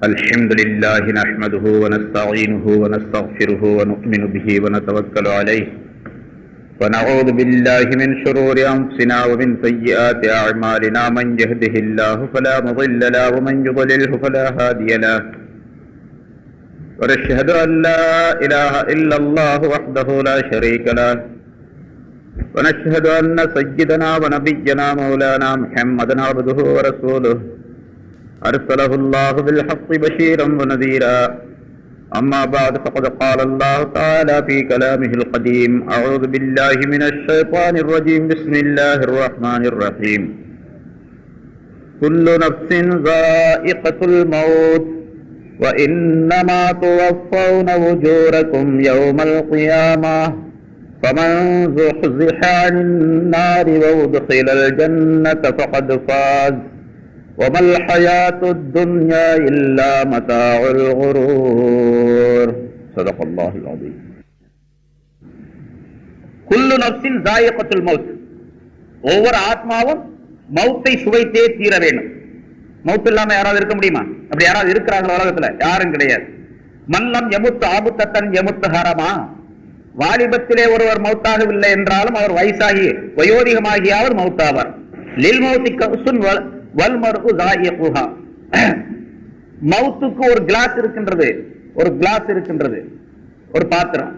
الحمد لله نحمده ونستعينه ونستغفره ونؤمن به ونتوكل عليه ونعوذ بالله من شرور أنفسنا ومن سيئات أعمالنا من يهده الله فلا مضل له ومن يضلله فلا هادي له ونشهد أن لا إله إلا الله وحده لا شريك له ونشهد أن سيدنا ونبينا مولانا محمدا عبده ورسوله أرسله الله بالحق بشيرا ونذيرا أما بعد فقد قال الله تعالى في كلامه القديم أعوذ بالله من الشيطان الرجيم بسم الله الرحمن الرحيم كل نفس ذائقة الموت وإنما توفون أجوركم يوم القيامة فمن زحزح عن النار وأدخل الجنة فقد فاز وما الحياة الدنيا إلا متاع الغرور صدق الله العظيم. كل نفس ذائقة الموت, ஒவ்வொரு ஆத்மாவும் மௌத்தை சுவைத்தே தீர வேண்டும். மௌத் இல்லாம யாராவது இருக்க முடியுமா? அப்படி யாராவது இருக்கிறாங்களா உலகத்துல? யாரும் கிடையாது. மல்லம் யமுத்து ஆபுத்தன் யமுத்து ஹரமா, வாலிபத்திலே ஒருவர் மௌத்தாகவில்லை என்றாலும் அவர் வயசாகி வயோதிகமாகி அவர் மௌத்தாவார். லில் மௌத்தி கவ்சுன் வல்மர்ஹு ஸாயிகுஹா, மௌத்துக்கு ஒரு கிளாஸ் இருக்கின்றது, ஒரு கிளாஸ் இருக்கின்றது, ஒரு பாத்திரம்.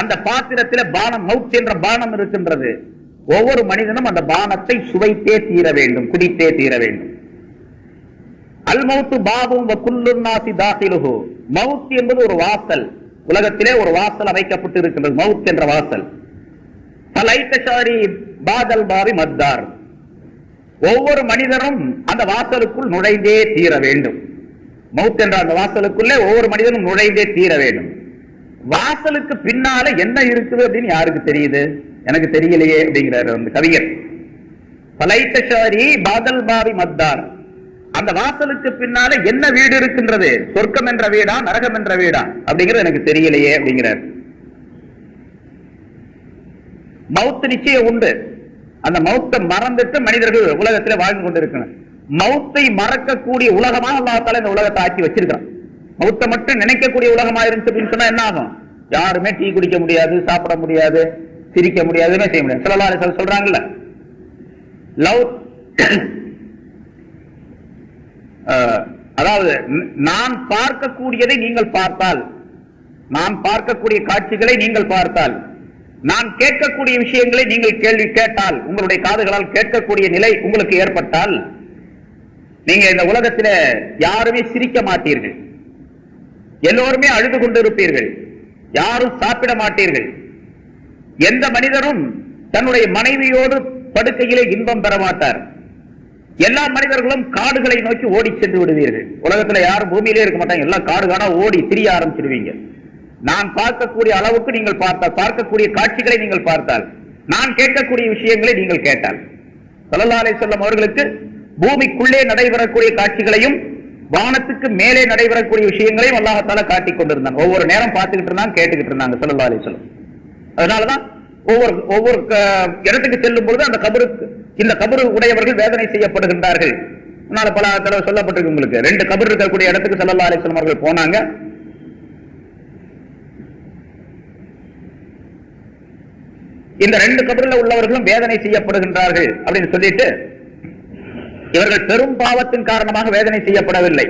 அந்த பாத்திரத்தில் பானம், மௌத் என்ற பானம் இருக்கின்றது. ஒவ்வொரு மனிதனும் அந்த பானத்தை சுவைத்தே தீர வேண்டும், குடித்தே தீர வேண்டும். அல் மௌத்து பாபும் வ குல்லு நாஸி தாஹிலுஹு, மௌத் என்பது ஒரு வாசல். உலகத்திலே ஒரு வாசல் அமைக்கப்பட்டு இருக்கின்றது, மௌத் என்ற வாசல். ஃபலைத ஷாரி பாதல் பாரி மத்தார், ஒவ்வொரு மனிதனும் அந்த வாசலுக்குள் நுழைந்தே தீர வேண்டும். மௌத் என்ற அந்த வாசலுக்குள்ளே ஒவ்வொரு மனிதனும் நுழைந்தே தீர வேண்டும். வாசலுக்கு பின்னால என்ன இருக்குது அப்படின்னு யாருக்கு தெரியுது? எனக்கு தெரியலையே அப்படிங்கிறார் அந்த கவிஞர். ஃபலைத ஷாரி பாதல் பாரி மத்தார், அந்த வாசலுக்கு பின்னால என்ன வீடு இருக்கின்றது? சொர்க்கம் என்ற வீடா நரகம் என்ற வீடா அப்படிங்கிறது எனக்கு தெரியலையே அப்படிங்கிறார். மௌத் நிச்சயம் உண்டு. அந்த மௌத்தை மறந்துட்டு மனிதர்கள் உலகத்தில் வாழ்ந்து கொண்டிருக்கிறார். மௌத்தை மறக்கக்கூடிய உலகமா அல்லாஹ் தஆலா இந்த உலகத்தை ஆக்கி வச்சிருக்கான். மௌத்தை மட்டும் நினைக்கக்கூடிய உலகமா இருந்துச்சு அப்படின்னு சொன்னா என்ன ஆகும்? யாருமே டீ குடிக்க முடியாது, சாப்பிட முடியாது, சிரிக்க முடியாது, செய்ய முடியாது. ஸல்லல்லாஹு அலைஹி வஸல்லம் சொல்றாங்கல்ல, லவ், அதாவது நான் பார்க்கக்கூடியதை நீங்கள் பார்த்தால், நான் பார்க்கக்கூடிய காட்சிகளை நீங்கள் பார்த்தால், நான் கேட்கக்கூடிய விஷயங்களை நீங்கள் கேள்வி கேட்டால், உங்களுடைய காதுகளால் கேட்கக்கூடிய நிலை உங்களுக்கு ஏற்பட்டால், நீங்க இந்த உலகத்தில் யாருமே சிரிக்க மாட்டீர்கள், எல்லோருமே அழுது கொண்டிருப்பீர்கள், யாரும் சாப்பிட மாட்டீர்கள், எந்த மனிதரும் தன்னுடைய மனைவியோடு படுக்கையிலே இன்பம் பெற மாட்டார், எல்லா மனிதர்களும் காடுகளை நோக்கி ஓடி சென்று விடுவீர்கள். உலகத்துல யாரும் பூமியிலே இருக்க மாட்டாங்க, எல்லாம் காடு காடா ஓடி திரிய ஆரம்பிச்சிருவீங்க. நான் பார்க்கக்கூடிய அளவுக்கு நீங்கள் பார்த்தால், பார்க்கக்கூடிய காட்சிகளை நீங்கள் பார்த்தால், நான் கேட்கக்கூடிய விஷயங்களை நீங்கள் கேட்டால், ஸல்லல்லாஹு அலைஹி வஸல்லம் அவர்களுக்கு பூமிக்குள்ளே நடைபெறக்கூடிய காட்சிகளையும் வானத்துக்கு மேலே நடைபெறக்கூடிய விஷயங்களையும் அல்லாஹ் தஆலா காட்டிக் கொண்டிருந்தான். ஒவ்வொரு நேரம் பார்த்துக்கிட்டு இருந்தாங்க, கேட்டுக்கிட்டு இருந்தாங்க ஸல்லல்லாஹு அலைஹி வஸல்லம். அதனாலதான் ஒவ்வொரு இடத்துக்கு செல்லும் பொழுது அந்த கபருக்கு, இந்த கபரு உடையவர்கள் வேதனை செய்யப்படுகின்றார்கள். பல தடவை சொல்லப்பட்டிருக்கு உங்களுக்கு. 2 கபர் இருக்கக்கூடிய இடத்துக்கு ஸல்லல்லாஹு அலைஹி வஸல்லம் அவர்கள் போனாங்க. இந்த 2 கபரில் உள்ளவர்களும் வேதனை செய்யப்படுகின்றார்கள் அப்படின்னு சொல்லிட்டு, இவர்கள் பெரும் பாவத்தின் காரணமாக வேதனை செய்யப்படவில்லை.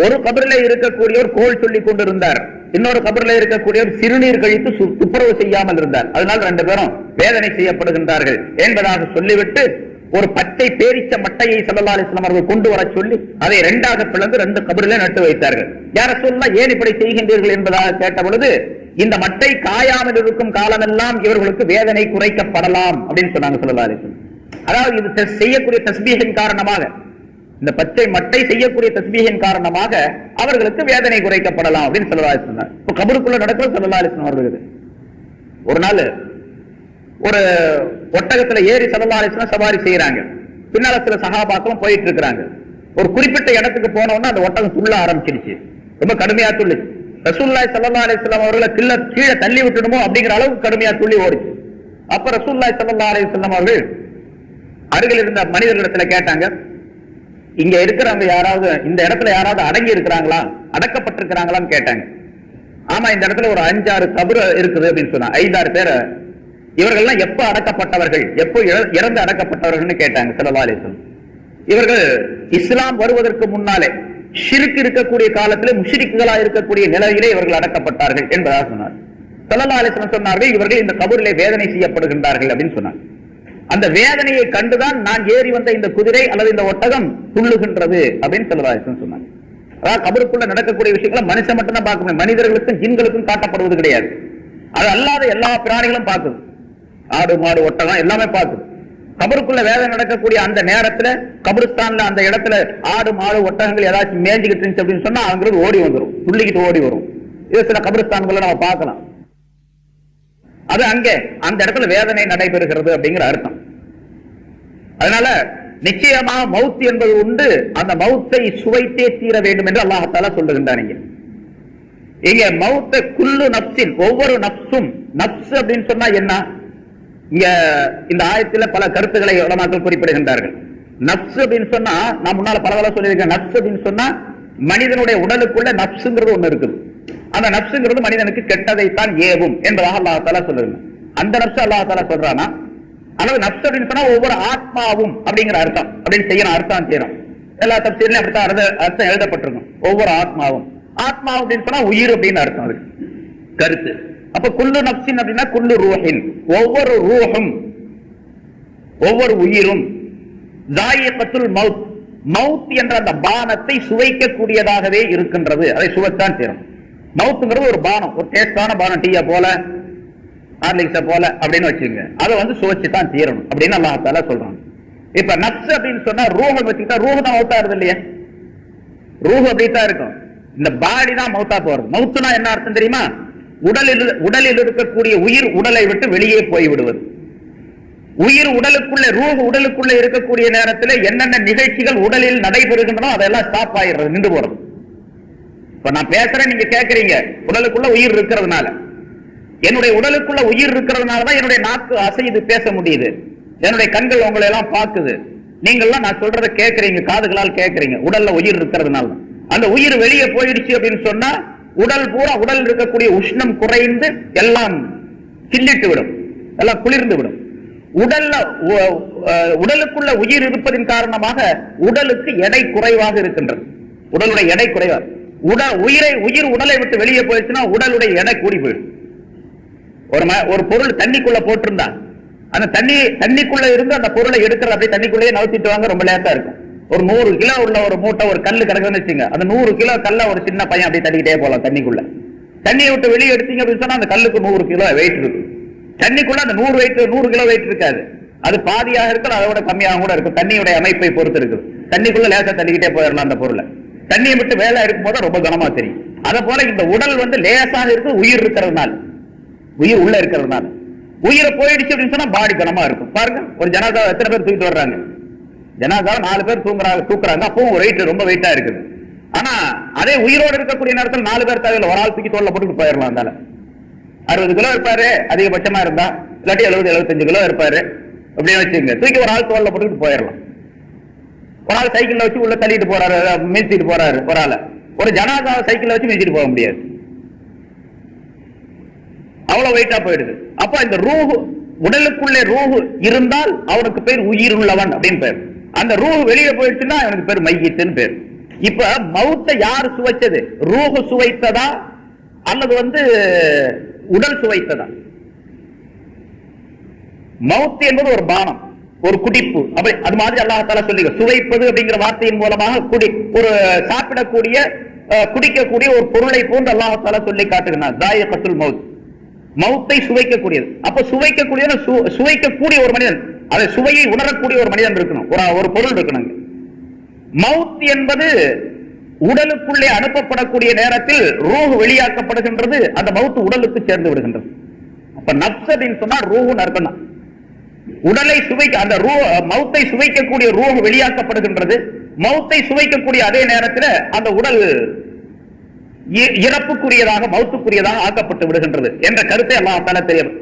ஒரு கபரில் இருக்கக்கூடியவர் கோல் சொல்லிக் கொண்டிருந்தார், இன்னொரு கபரில் இருக்கக்கூடியவர் சிறுநீர் கழித்து துப்புரவு செய்யாமல் இருந்தார். அதனால் 2 பேரும் வேதனை செய்யப்படுகின்றார்கள் என்பதாக சொல்லிவிட்டு ஒரு பச்சை பேரிச்ச மட்டையை ஸல்லல்லாஹு அலைஹி வஸல்லம் அவர்கள் கொண்டு வர சொல்லி அதை 2ஆக பிளந்து 2 கபரிலே நட்டு வைத்தார்கள். யார சொல்லா ஏன் இப்படி செய்கின்றீர்கள் என்பதாக கேட்ட பொழுது, இந்த மட்டை காயாமல் இருக்கும் காலமெல்லாம் இவர்களுக்கு வேதனை குறைக்கப்படலாம் அப்படின்னு சொன்னாங்க ஸல்லல்லாஹு அலைஹி வஸல்லம். அதாவது இது செய்யக்கூடிய தஸ்பீஹின் காரணமாக, இந்த பச்சை மட்டை செய்யக்கூடிய தஸ்பீஹின் காரணமாக அவர்களுக்கு வேதனை குறைக்கப்படலாம் அப்படின்னு ஸல்லல்லாஹு அலைஹி வஸல்லம். இப்ப கபருக்குள்ள நடக்கிற ஸல்லல்லாஹு அலைஹி வஸல்லம் அவர்களுக்கு ஒரு நாள் ஒரு ஒட்டகத்துல ஏறி ஸல்லல்லாஹு அலைஹி வஸல்லம் சவாரி செய்யறாங்க. பின்னால சில சஹாபாக்களும் போயிட்டு இருக்கிறாங்க. ஒரு குறிப்பிட்ட இடத்துக்கு போனோம்னா அந்த ஒட்டகம் துள்ள ஆரம்பிச்சிருச்சு, ரொம்ப கடுமையா துள்ளுச்சு. ரசூலுல்லாஹி ஸல்லல்லாஹு அலைஹி வஸல்லம் அவர்களை கீழே தள்ளி விட்டுடுமோ அப்படிங்கிற அளவுக்கு கடுமையா துள்ளி ஓடிச்சு. அப்ப ரசூலுல்லாஹி ஸல்லல்லாஹு அலைஹி வஸல்லம் அவர்கள் அருகில் இருந்த மனிதர்களிடத்துல கேட்டாங்க, இங்க இருக்கிறவங்க யாராவது இந்த இடத்துல யாராவது அடங்கி இருக்கிறாங்களா, அடக்கப்பட்டிருக்கிறாங்களான்னு கேட்டாங்க. ஆமா, இந்த இடத்துல ஒரு 5-6 கபர் இருக்குது அப்படின்னு சொன்னா, 5-6 பேர். இவர்கள்லாம் எப்ப அடக்கப்பட்டவர்கள், எப்போ இறந்து அடக்கப்பட்டவர்கள் கேட்டாங்க ஸல்லல்லாஹு அலைஹி வஸல்லம். இவர்கள் இஸ்லாம் வருவதற்கு முன்னாலே ஷிர்க் இருக்கக்கூடிய காலத்திலே முஷ்ரிக்குகளா இருக்கக்கூடிய நிலையிலே இவர்கள் அடக்கப்பட்டார்கள் என்பதாக சொன்னார். ஸல்லல்லாஹு அலைஹி வஸல்லம் சொன்னார்கள், இவர்கள் இந்த கபரிலே வேதனை செய்யப்படுகின்றார்கள் அப்படின்னு சொன்னார். அந்த வேதனையை கண்டுதான் நான் ஏறி வந்த இந்த குதிரை அல்லது இந்த ஒட்டகம் துள்ளுகின்றது அப்படின்னு ஸல்லல்லாஹு அலைஹி வஸல்லம் சொன்னார். அதாவது கபருக்குள்ள நடக்கக்கூடிய விஷயங்களை மனுஷன் மட்டும் தான் பார்க்க முடியும், மனிதர்களுக்கும் ஜின்களுக்கும் காட்டப்படுவது கிடையாது. அது அல்லாத எல்லா பிராணிகளும் பார்க்குது, ஆடு மாடு ஒட்டகம் எல்லாமே பார்க்குது. கபருக்குள்ள வேதனை நடக்கக்கூடிய அந்த நேரத்துல கபருஸ்தான்ல அந்த இடத்துல ஆடு மாடு ஒட்டகங்கள் ஏதாச்சும் மேய்ஞ்சிக்கிட்டு இருந்துச்சு அப்படின்னு சொன்னா அவங்களுக்கு ஓடி வந்துடும், துள்ளிக்கிட்டு ஓடி வரும். இது சில கபருஸ்தான்களை நம்ம பார்க்கலாம். அது அங்கே அந்த இடத்துல வேதனை நடைபெறுகிறது அப்படிங்கிற அர்த்தம். அதனால நிச்சயமாக மவுத் என்பது உண்டு, அந்த மவுத்தை சுவைத்தே தீர வேண்டும் என்று அல்லாஹ் தஆலா சொல்லுகின்றான். இங்க மவுத்தை குல்லு நப்சின், ஒவ்வொரு நப்சும், நப்ஸ் அப்படின்னு சொன்னா என்ன? இங்க இந்த ஆயத்துல பல கருத்துக்களை உலமாக்கள் குறிப்பிடுகின்றார்கள். நப்ஸ் அப்படின்னு சொன்னா, நான் முன்னால பல சொல்லியிருக்கேன், நப்ஸ் அப்படின்னு சொன்னா மனிதனுடைய உடலுக்குள்ள நப்சுங்கிறது ஒண்ணு இருக்குது. அந்த நப்சுங்கிறது மனிதனுக்கு கெட்டதைத்தான் ஏவும் என்பதாக அல்லாஹ் தஆலா சொல்லுங்க. அந்த நப்சு அல்லாஹ் தஆலா சொல்றானா, அல்லது நப்ஸ் அப்படின்னு சொன்னா ஒவ்வொரு ஆத்மாவும் அப்படிங்கிற அர்த்தம் அப்படின்னு செய்யணும், அர்த்தம் செய்யணும். எல்லா தப்சீர்லயும் அப்படித்தான் அர்த்தம் எழுதப்பட்டிருக்கும். ஒவ்வொரு ஆத்மாவும், ஆத்மா அப்படின்னு சொன்னா உயிர் அப்படின்னு அர்த்தம் இருக்கு கருத்து. அப்ப குல்லு நப்சின் அப்படின்னா குல்லு ரூஹின், ஒவ்வொரு ரூஹும் ஒவ்வொரு உயிரும், ஜாயிகத்துல் மவுத், மவுத் என்ற அந்த பானத்தை சுவைக்கக்கூடியதாகவே இருக்கின்றது, அதை சுவைத்தான் செய்யணும். மவுத்துங்கிறது ஒரு பானம், ஒரு டேஸ்டான பானம், டீயா போல ஹார்லிக்ஸ போல அப்படின்னு வச்சுங்க, அதை சுவைச்சுதான் தீரணும் அப்படின்னு அல்லாஹ் தஆலா சொல்றாங்க. இப்ப நப்ஸ் அப்படின்னு சொன்னா ரூஹ் வச்சுக்கிட்டா ரூஹ் தான் மவுத்தா இருது இல்லையா? ரூஹ் அப்படித்தான் இருக்கும், இந்த பாடி தான் மவுத்தா போறது. மவுத்துனா என்ன அர்த்தம் தெரியுமா? உடலில் இருக்கக்கூடிய உயிர் உடலை விட்டு வெளியே போய் விடுவது. உயிர் உடலுக்குள்ள, ரூஹ் உடலுக்குள்ள இருக்கக்கூடிய நேரத்தில் என்னென்ன நிகழ்ச்சிகள் உடலில் நடைபெறுகின்றனோ அதெல்லாம் ஸ்டாப் ஆயிடுறது, நின்று போறது. இப்ப நான் பேசுறேன், நீங்க கேட்கறீங்க, உடலுக்குள்ள உயிர் இருக்கிறதுனால, என்னுடைய உடலுக்குள்ள உயிர் இருக்கிறதுனாலதான் என்னுடைய நாக்கு அசைது பேச முடியுது, என்னுடைய கண்கள் உங்களை எல்லாம் பார்க்குது, நீங்கள்லாம் நான் சொல்றதை கேட்கறீங்க, காதுகளால் கேட்கறீங்க, உடல்ல உயிர் இருக்கிறதுனால. அந்த உயிர் வெளியே போயிடுச்சு அப்படின்னு சொன்னா உடல் பூரா, உடல் இருக்கக்கூடிய உஷ்ணம் குறைந்து எல்லாம் கிள்ளிட்டு விடும், எல்லாம் குளிர்ந்து விடும். உடலுக்குள்ள உயிர் இருப்பதின் காரணமாக உடலுக்கு எடை குறைவாக இருக்கின்றது, உடலுடைய எடை குறைவாக. உயிர் உடலை விட்டு வெளியே போயிடுச்சுன்னா உடலுடைய எடை கூடி போயிடும். ஒரு பொருள் தண்ணிக்குள்ள போட்டிருந்தா அந்த தண்ணிக்குள்ள இருந்து அந்த பொருளை எடுக்கிறது அப்படியே தண்ணிக்குள்ளேயே நவுத்திட்டு வாங்க, ரொம்ப லேசா இருக்கும். ஒரு 100 கிலோ உள்ள ஒரு மூட்டை, ஒரு கல்லு கிடக்குன்னு வச்சுங்க, அந்த 100 கிலோ கல்ல ஒரு சின்ன பையன் அப்படியே தள்ளிக்கிட்டே போகலாம் தண்ணிக்குள்ள. தண்ணியை விட்டு வெளியே எடுத்தீங்க அப்படின்னு சொன்னா அந்த கல்லுக்கு 100 கிலோ வெயிட் இருக்கு. தண்ணிக்குள்ள அந்த 100 கிலோ வெயிட் இருக்காது, அது பாதியாக இருக்கு, அதை விட கம்மியாக கூட இருக்கும், தண்ணியுடைய அமைப்பை பொறுத்து இருக்குது. தண்ணிக்குள்ள லேசா தள்ளிக்கிட்டே போயிடலாம் அந்த பொருளை. தண்ணியை விட்டு வேலை இருக்கும் போது ரொம்ப கனமா தெரியும். அதை போல இந்த உடல் லேசாக இருக்கு, உயிர் இருக்கிறதுனால, உயிர் உள்ள இருக்கிறதுனால. உயிரை போயிடுச்சு அப்படின்னு சொன்னா பாடி கனமா இருக்கும். பாருங்க, ஒரு ஜனாதா எத்தனை பேர் தூக்கிட்டு வர்றாங்க, ஜனாதாவை 4 பேர் தூக்குறாங்க, அப்பவும் வெயிட் ரொம்ப வெயிட்டா இருக்குது. ஆனா அதே உயிரோடு இருக்கக்கூடிய நேரத்தில் 4 பேர் தேவையில்லை, ஒரு ஆள் தூக்கி தோல்ல போட்டு போயிடலாம். அதனால 60 கிலோ இருப்பாரு அதிகபட்சமா இருந்தா, இல்லாட்டி 70-75 கிலோ இருப்பாரு அப்படின்னு வச்சுங்க, தூக்கி ஒரு ஆள் தோல்ல போட்டு போயிடலாம். ஒரு ஆள் சைக்கிள்ல வச்சு உள்ள தள்ளிட்டு போறாரு, மிதிச்சிட்டு போறாரு ஒரு ஆளை. ஒரு ஜனாதாவை சைக்கிள்ல வச்சு மிதிச்சிட்டு போக முடியாது, அவ்வளவு வெயிட்டா போயிடுது. அப்ப இந்த ரூஹ், உடலுக்குள்ளே ரூஹ் இருந்தால் அவனுக்கு பேர் உயிர் உள்ளவன் அப்படின்னு பேர். அந்த ரூஹ் வெளியே போயிடுச்சுன்னா அவனுக்கு பேர் மையத்துன்னு பேர். இப்ப மவுத்தை யார் சுவைச்சது? ரூஹ் சுவைத்ததா அல்லது உடல் சுவைத்ததா? மவுத் என்பது ஒரு பானம், ஒரு குடிப்பு. அப்படி அது மாதிரி அல்லாஹ் தஆலா சொல்லி சுவைப்பது அப்படிங்கிற வார்த்தையின் மூலமாக ஒரு சாப்பிடக்கூடிய, குடிக்கக்கூடிய ஒரு பொருளை போன்று அல்லாஹ் தஆலா சொல்லி காட்டுகிறார். தாயிகத்துல் மவுத், மவுத்தை சுவைக்கக்கூடியது. அப்ப சுவைக்கக்கூடிய, சுவைக்கக்கூடிய ஒரு மனிதன், அதை சுவையை உணரக்கூடிய ஒரு மனிதன் இருக்கணும், ஒரு பொருள் இருக்கணும். மவுத் என்பது உடலுக்குள்ளே அனுப்பப்படக்கூடிய நேரத்தில் ரூஹ் வெளியாக்கப்படுகின்றது, அந்த மவுத் உடலுக்கு சேர்ந்து விடுகின்றது. அப்ப நப்ஸ் அப்படின்னு சொன்னா ரூஹ்னு அர்த்தம். உடலை சுவைக்க, அந்த மவுத்தை சுவைக்கக்கூடிய ரூஹ் வெளியாக்கப்படுகின்றது. மவுத்தை சுவைக்கக்கூடிய அதே நேரத்தில் அந்த உடல் இறப்புக்குரியதாக, மவுத்துக்குரியதாக ஆக்கப்பட்டு விடுகின்றது என்ற கருத்தை அல்லாஹ் தஆலா தெரியும்.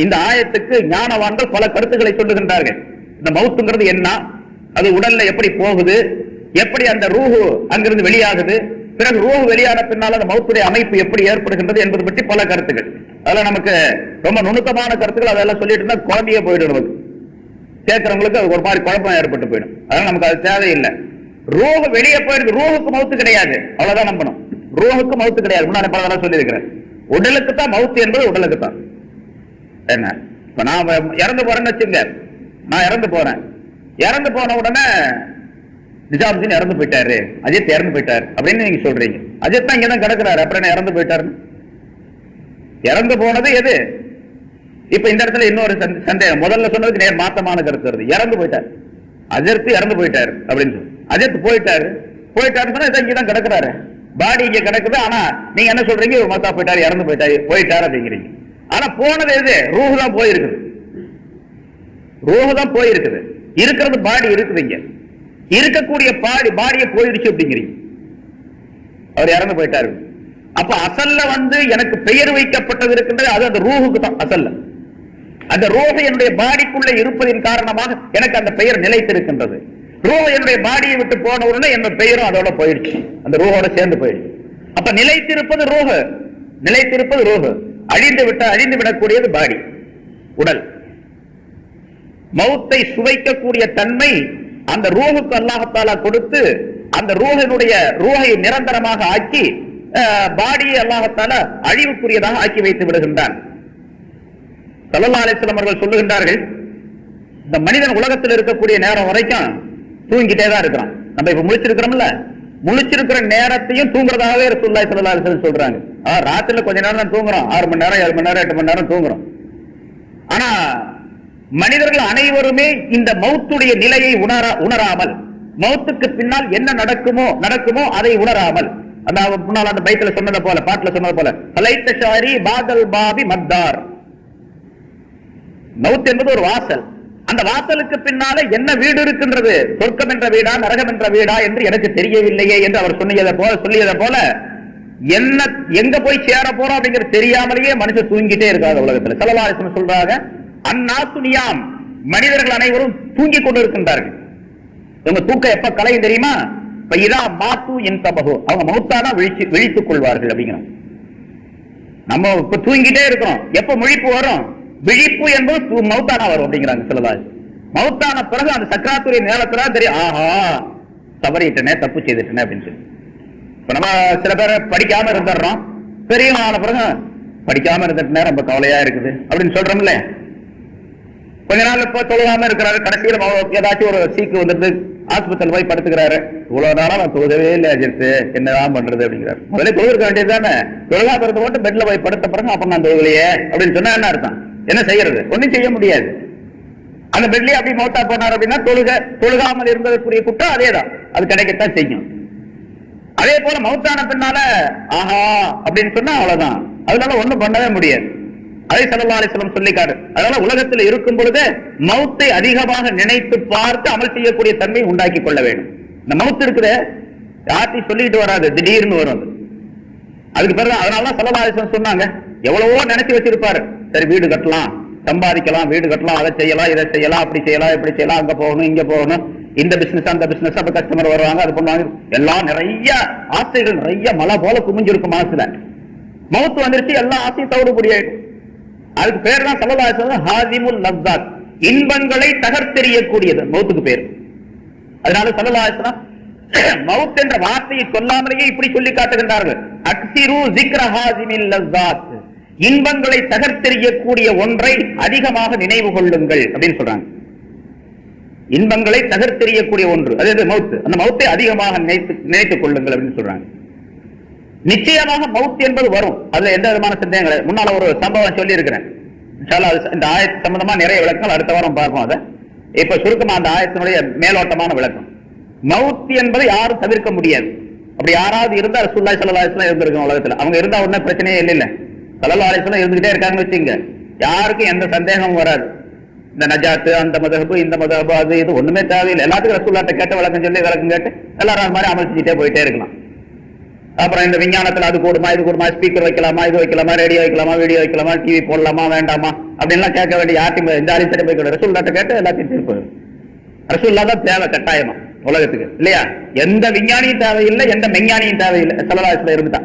இந்த ஆயத்துக்கு ஞானவான்கள் பல கருத்துக்களை சொல்லுகின்றார்கள். இந்த மவுத்துங்கிறது என்ன, அது உடல்ல எப்படி போகுது, எப்படி அந்த ரூஹு அங்கிருந்து வெளியாகுது, பிறகு ரூஹு வெளியான பின்னால் அந்த மௌத்துடைய அமைப்பு எப்படி ஏற்படுகின்றது என்பது பற்றி பல கருத்துக்கள். அதெல்லாம் நமக்கு ரொம்ப நுணுக்கமான கருத்துக்கள். அதெல்லாம் சொல்லிட்டு இருந்தா குழந்தையே போயிடும், நமக்கு கேட்கறவங்களுக்கு அது ஒரு மாதிரி குழப்பம் ஏற்பட்டு போயிடும். அதனால நமக்கு அது தேவையில்லை. ரூஹு வெளியே போயிருக்கு, ரூஹுக்கு மௌத்து கிடையாது, அவ்வளவுதான் நம்பணும். ரூஹுக்கு மௌத்து கிடையாது. முன்னாடி பல சொல்லி இருக்கிறேன். உடலுக்கு தான் மௌத்து என்பது உடலுக்கு தான். என்ன இப்ப நான் இறந்து போறேன்னு வச்சுங்க, நான் இறந்து போறேன், இறந்து போன உடனே நிஜாமுதீன் இறந்து போயிட்டாரு, அஜித் இறந்து போயிட்டாரு அப்படின்னு நீங்க சொல்றீங்க. அஜித் தான் இங்கதான் கிடக்குறாரு, அப்புறம் என்ன இறந்து போயிட்டாரு? இறந்து போனது எது? இப்ப இந்த இடத்துல இன்னொரு சந்தேகம். முதல்ல சொன்னதுக்கு நேர் மாத்தமான கருத்து வருது. இறந்து போயிட்டாரு, அஜித் இறந்து போயிட்டாரு அப்படின்னு சொல்லி. அஜித் போயிட்டாரு, போயிட்டாருன்னு சொன்னா இங்கதான் கிடக்குறாரு, பாடி இங்க கிடக்குது. ஆனா நீங்க என்ன சொல்றீங்க? மத்தா போயிட்டாரு, இறந்து போயிட்டாரு அப்படிங்கிறீங்க. ஆனா போனது எது? ரூஹு தான் போயிருக்குது, ரூஹு தான் போயிருக்குது. இருக்கிறது பாடி இருக்குது, இங்க இருக்கக்கூடிய பாடியை போயிடுச்சு அப்படிங்கிறீங்க. அவர் இறந்து போயிட்டாரு. அப்ப அசல்ல எனக்கு பெயர் வைக்கப்பட்டது இருக்கின்றது, அது அந்த ரூஹுக்கு தான் அசல்ல. அந்த ரூஹு என்னுடைய பாடிக்குள்ள இருப்பதின் காரணமாக எனக்கு அந்த பெயர் நிலைத்திருக்கின்றது. ரூஹு என்னுடைய பாடியை விட்டு போன உடனே என்னோட பெயரும் அதோட போயிடுச்சு, அந்த ரூஹோட சேர்ந்து போயிடுச்சு. அப்ப நிலைத்திருப்பது ரூஹு, நிலைத்திருப்பது ரூஹு. அழிந்து விடக்கூடியது பாடி, உடல். மௌத்தை சுவைக்கக்கூடிய தன்மை அந்த ரூஹுக்கு அல்லாஹ் தஆலா கொடுத்து, அந்த ரூஹை நிரந்தரமாக ஆக்கி பாடியை அல்லாஹ் தஆலா அழிவுக்குரியதாக ஆக்கி வைத்து விடுகின்றான். ஸல்லல்லாஹு அலைஹி வஸல்லம் அவர்கள் சொல்லுகின்றார்கள், இந்த மனிதன் உலகத்தில் இருக்கக்கூடிய நேரம் வரைக்கும் தூங்கிட்டே தான் இருக்கிறான். நம்ம இப்ப முழிச்சிருக்கிறோம்ல, முழிச்சிருக்கிற நேரத்தையும் தூங்குறதாகவே ரசூலுல்லாஹி ஸல்லல்லாஹு அலைஹி வஸல்லம் சொல்றாங்க. ராத்திரில கொஞ்ச நேரம் தான் தூங்குறோம், 6 மணி நேரம் 7 மணி நேரம் 8 மணி நேரம் தூங்குறோம். ஆனா மனிதர்கள் அனைவருமே இந்த மௌத்துடைய நிலையை உணராமல், மௌத்துக்கு பின்னால் என்ன நடக்குமோ அதை உணராமல், அந்த பைத்துல சொன்னதை போல, பாட்டுல சொன்னது போல, ஃபலைத்த ஷாரி பாதல் பாபி மத்தார். மௌத் என்பது ஒரு வாசல். அந்த வாசலுக்கு பின்னால என்ன வீடு இருக்கின்றது, சொர்க்கம் என்ற வீடா நரகம் என்ற வீடா என்று எனக்கு தெரியவில்லையே என்று அவர் சொல்லியதை போல என்ன எங்க போய் சேர போறோம் அப்படிங்கிறது தெரியாமலேயே மனுஷன் தூங்கிட்டே இருக்காது உலகத்துல. ஸல்லல்லாஹு அலைஹி வஸல்லம் சொல்றாங்க, அந்நாசுனியாம், மனிதர்கள் அனைவரும் தூங்கிக் கொண்டிருக்கின்றார்கள். இவங்க தூக்கம் எப்ப கலையும் தெரியுமா? இதா மாத்து என் தபகு, அவங்க மௌத்தானா விழித்துக் கொள்வார்கள் அப்படிங்கிறோம். நம்ம இப்ப தூங்கிட்டே இருக்கிறோம், எப்ப முழிப்பு வரும்? விழிப்பு என்பது மௌத்தானா வரும் அப்படிங்கிறாங்க ஸல்லல்லாஹு அலைஹி வஸல்லம். மௌத்தான பிறகு அந்த சக்கராத்துடைய நேரத்துல தெரியும், ஆஹா தவறிட்டனே, தப்பு செய்துட்டனே அப்படின்னு சொல்லி. இப்ப நம்ம சில பேரை படிக்காம இருந்துடுறோம், பெரியவங்க ஆன பிறகு படிக்காம இருந்துட்டுனே ரொம்ப கவலையா இருக்குது அப்படின்னு சொல்றோம்ல. கொஞ்ச நாள் இப்ப தொழுகாம இருக்கிறாரு, கடைசியில் ஏதாச்சும் ஒரு சீக்கு வந்துட்டு ஆஸ்பத்திரியில் போய் படுத்துக்கிறாரு. இவ்வளவு நாளா நான் தொழுகவே இல்லை அஜித், என்னதான் பண்றது அப்படிங்கிறாரு. முதல்ல தொழுக வேண்டியது தானே, தொழுகா பிறகு போட்டு பெட்ல போய் படுத்த பிறகு அப்ப நான் தொழுகலையே அப்படின்னு சொன்னா என்ன அர்த்தம்? என்ன செய்யறது? ஒன்னும் செய்ய முடியாது. அந்த பெட்லயே அப்படி மௌத்தா போனார் அப்படின்னா தொழுகாமல் இருந்ததற்குரிய குற்றம் அதேதான், அது கிடைக்கத்தான் செய்யும். அதே போல மௌத்தான பின்னால ஆஹா அப்படின்னு சொன்னா அவ்வளவுதான், அதனால ஒண்ணும் பண்ணவே முடியாது. அதை ஸல்லல்லாஹு அலைஹி வஸல்லம் சொல்லிக்காரு. அதனால உலகத்தில் இருக்கும் பொழுது மௌத்தை அதிகமாக நினைத்து பார்த்து அமல் செய்யக்கூடிய தன்மை உண்டாக்கி கொள்ள வேண்டும். இந்த மௌத் இருக்குது யார்ட்டையும் சொல்லிட்டு வராது, திடீர்னு வரும். அதுக்கு பிறகு அதனாலதான் ஸல்லல்லாஹு அலைஹி வஸல்லம் சொன்னாங்க, எவ்வளவோ நினைச்சு வச்சிருப்பாரு, சரி வீடு கட்டலாம், சம்பாதிக்கலாம், வீடு கட்டலாம், அதை செய்யலாம், இதை செய்யலாம், அப்படி செய்யலாம், இப்படி செய்யலாம், அங்க போகணும், இங்க போகணும், இந்த பிசினஸ் அந்த பிசினஸ், அப்ப கஸ்டமர் வருவாங்க, அது பண்ணுவாங்க, எல்லாம் நிறைய ஆசைகள் நிறைய மலை போல குமிஞ்சிருக்கும் மனசுல. மௌத் வந்துருச்சு, எல்லா ஆசையும் தவிடுபடி ஆயிடும். அதுக்கு பேர் தான் ஸல்லல்லாஹு அலைஹி வஸல்லம் ஹாதிமுல் லஸ்ஸாத், இன்பங்களை தகர்த்தெறியக்கூடியது மௌத்துக்கு பேர். அதனால ஸல்லல்லாஹு அலைஹி வஸல்லம் மௌத் என்ற வார்த்தையை சொல்லாமலேயே இப்படி சொல்லி காட்டுகின்றார்கள், அக்ஸிரு ஸிக்ர ஹாதிமில் லஸ்ஸாத், இன்பங்களை தகர்த்தெறியக்கூடிய ஒன்றை அதிகமாக நினைவு கொள்ளுங்கள் அப்படின்னு சொல்றாங்க. இன்பங்களை தகர்த்தெறியக்கூடிய ஒன்று அது மௌத், அந்த மௌத்தை அதிகமாக நினைத்துக் கொள்ளுங்கள் அப்படின்னு சொல்றாங்க. நிச்சயமாக மௌத் என்பது வரும், அதுல எந்த விதமான சந்தேகங்கள். முன்னால ஒரு சம்பவம் சொல்லி இருக்கிறேன், இந்த ஆயத்து சம்பந்தமா நிறைய விளக்கங்கள் அடுத்த வாரம் பார்ப்போம். அதை இப்ப சுருக்கமா அந்த ஆயத்தினுடைய மேலோட்டமான விளக்கம். மௌத் என்பதை யாரும் தவிர்க்க முடியாது. அப்படி யாராவது இருந்தா ரசூலுல்லாஹி ஸல்லல்லாஹு அலைஹி வஸல்லம் இருந்திருக்கும் உலகத்துல. அவங்க இருந்தா உடனே பிரச்சனையே இல்ல. ஸல்லல்லாஹு அலைஹி வஸல்லம் இருந்துகிட்டே இருக்காங்கன்னு வச்சுங்க, யாருக்கும் எந்த சந்தேகமும் வராது. இந்த நஜாத்து அந்த மதஹபு இந்த மதஹபு அது இது ஒண்ணுமே தேவையில்லை. எல்லாத்துக்கும் ரசூலுல்லாஹ்ட்ட கேட்ட விளக்கம் சொல்லி விளக்கம் கேட்டு எல்லாரும் அது மாதிரி அமல் செஞ்சுட்டே போயிட்டே இருக்கலாம். அப்புறம் இந்த விஞ்ஞானத்துல அது கூடுமா இது கூடுமா, ஸ்பீக்கர் வைக்கலாமா இது வைக்கலாமா, ரேடியோ வைக்கலாமா வீடியோ வைக்கலாமா, டிவி போடலாமா வேண்டாமா அப்படின்லாம் கேட்க வேண்டிய யார்ட்டையும் இந்த ஆலயத்திட்ட போய் ரசூலுல்லாஹ்ட்ட கேட்டு எல்லாத்தையும் தீர்ப்பு. ரசூலுல்லாஹ் தான் தேவை கட்டாயமா உலகத்துக்கு, இல்லையா? எந்த விஞ்ஞானியும் தேவையில்லை, எந்த மெஞ்ஞானியும் தேவையில்லை, ஸல்லல்லாஹு அலைஹி வஸல்லம் இருந்தா.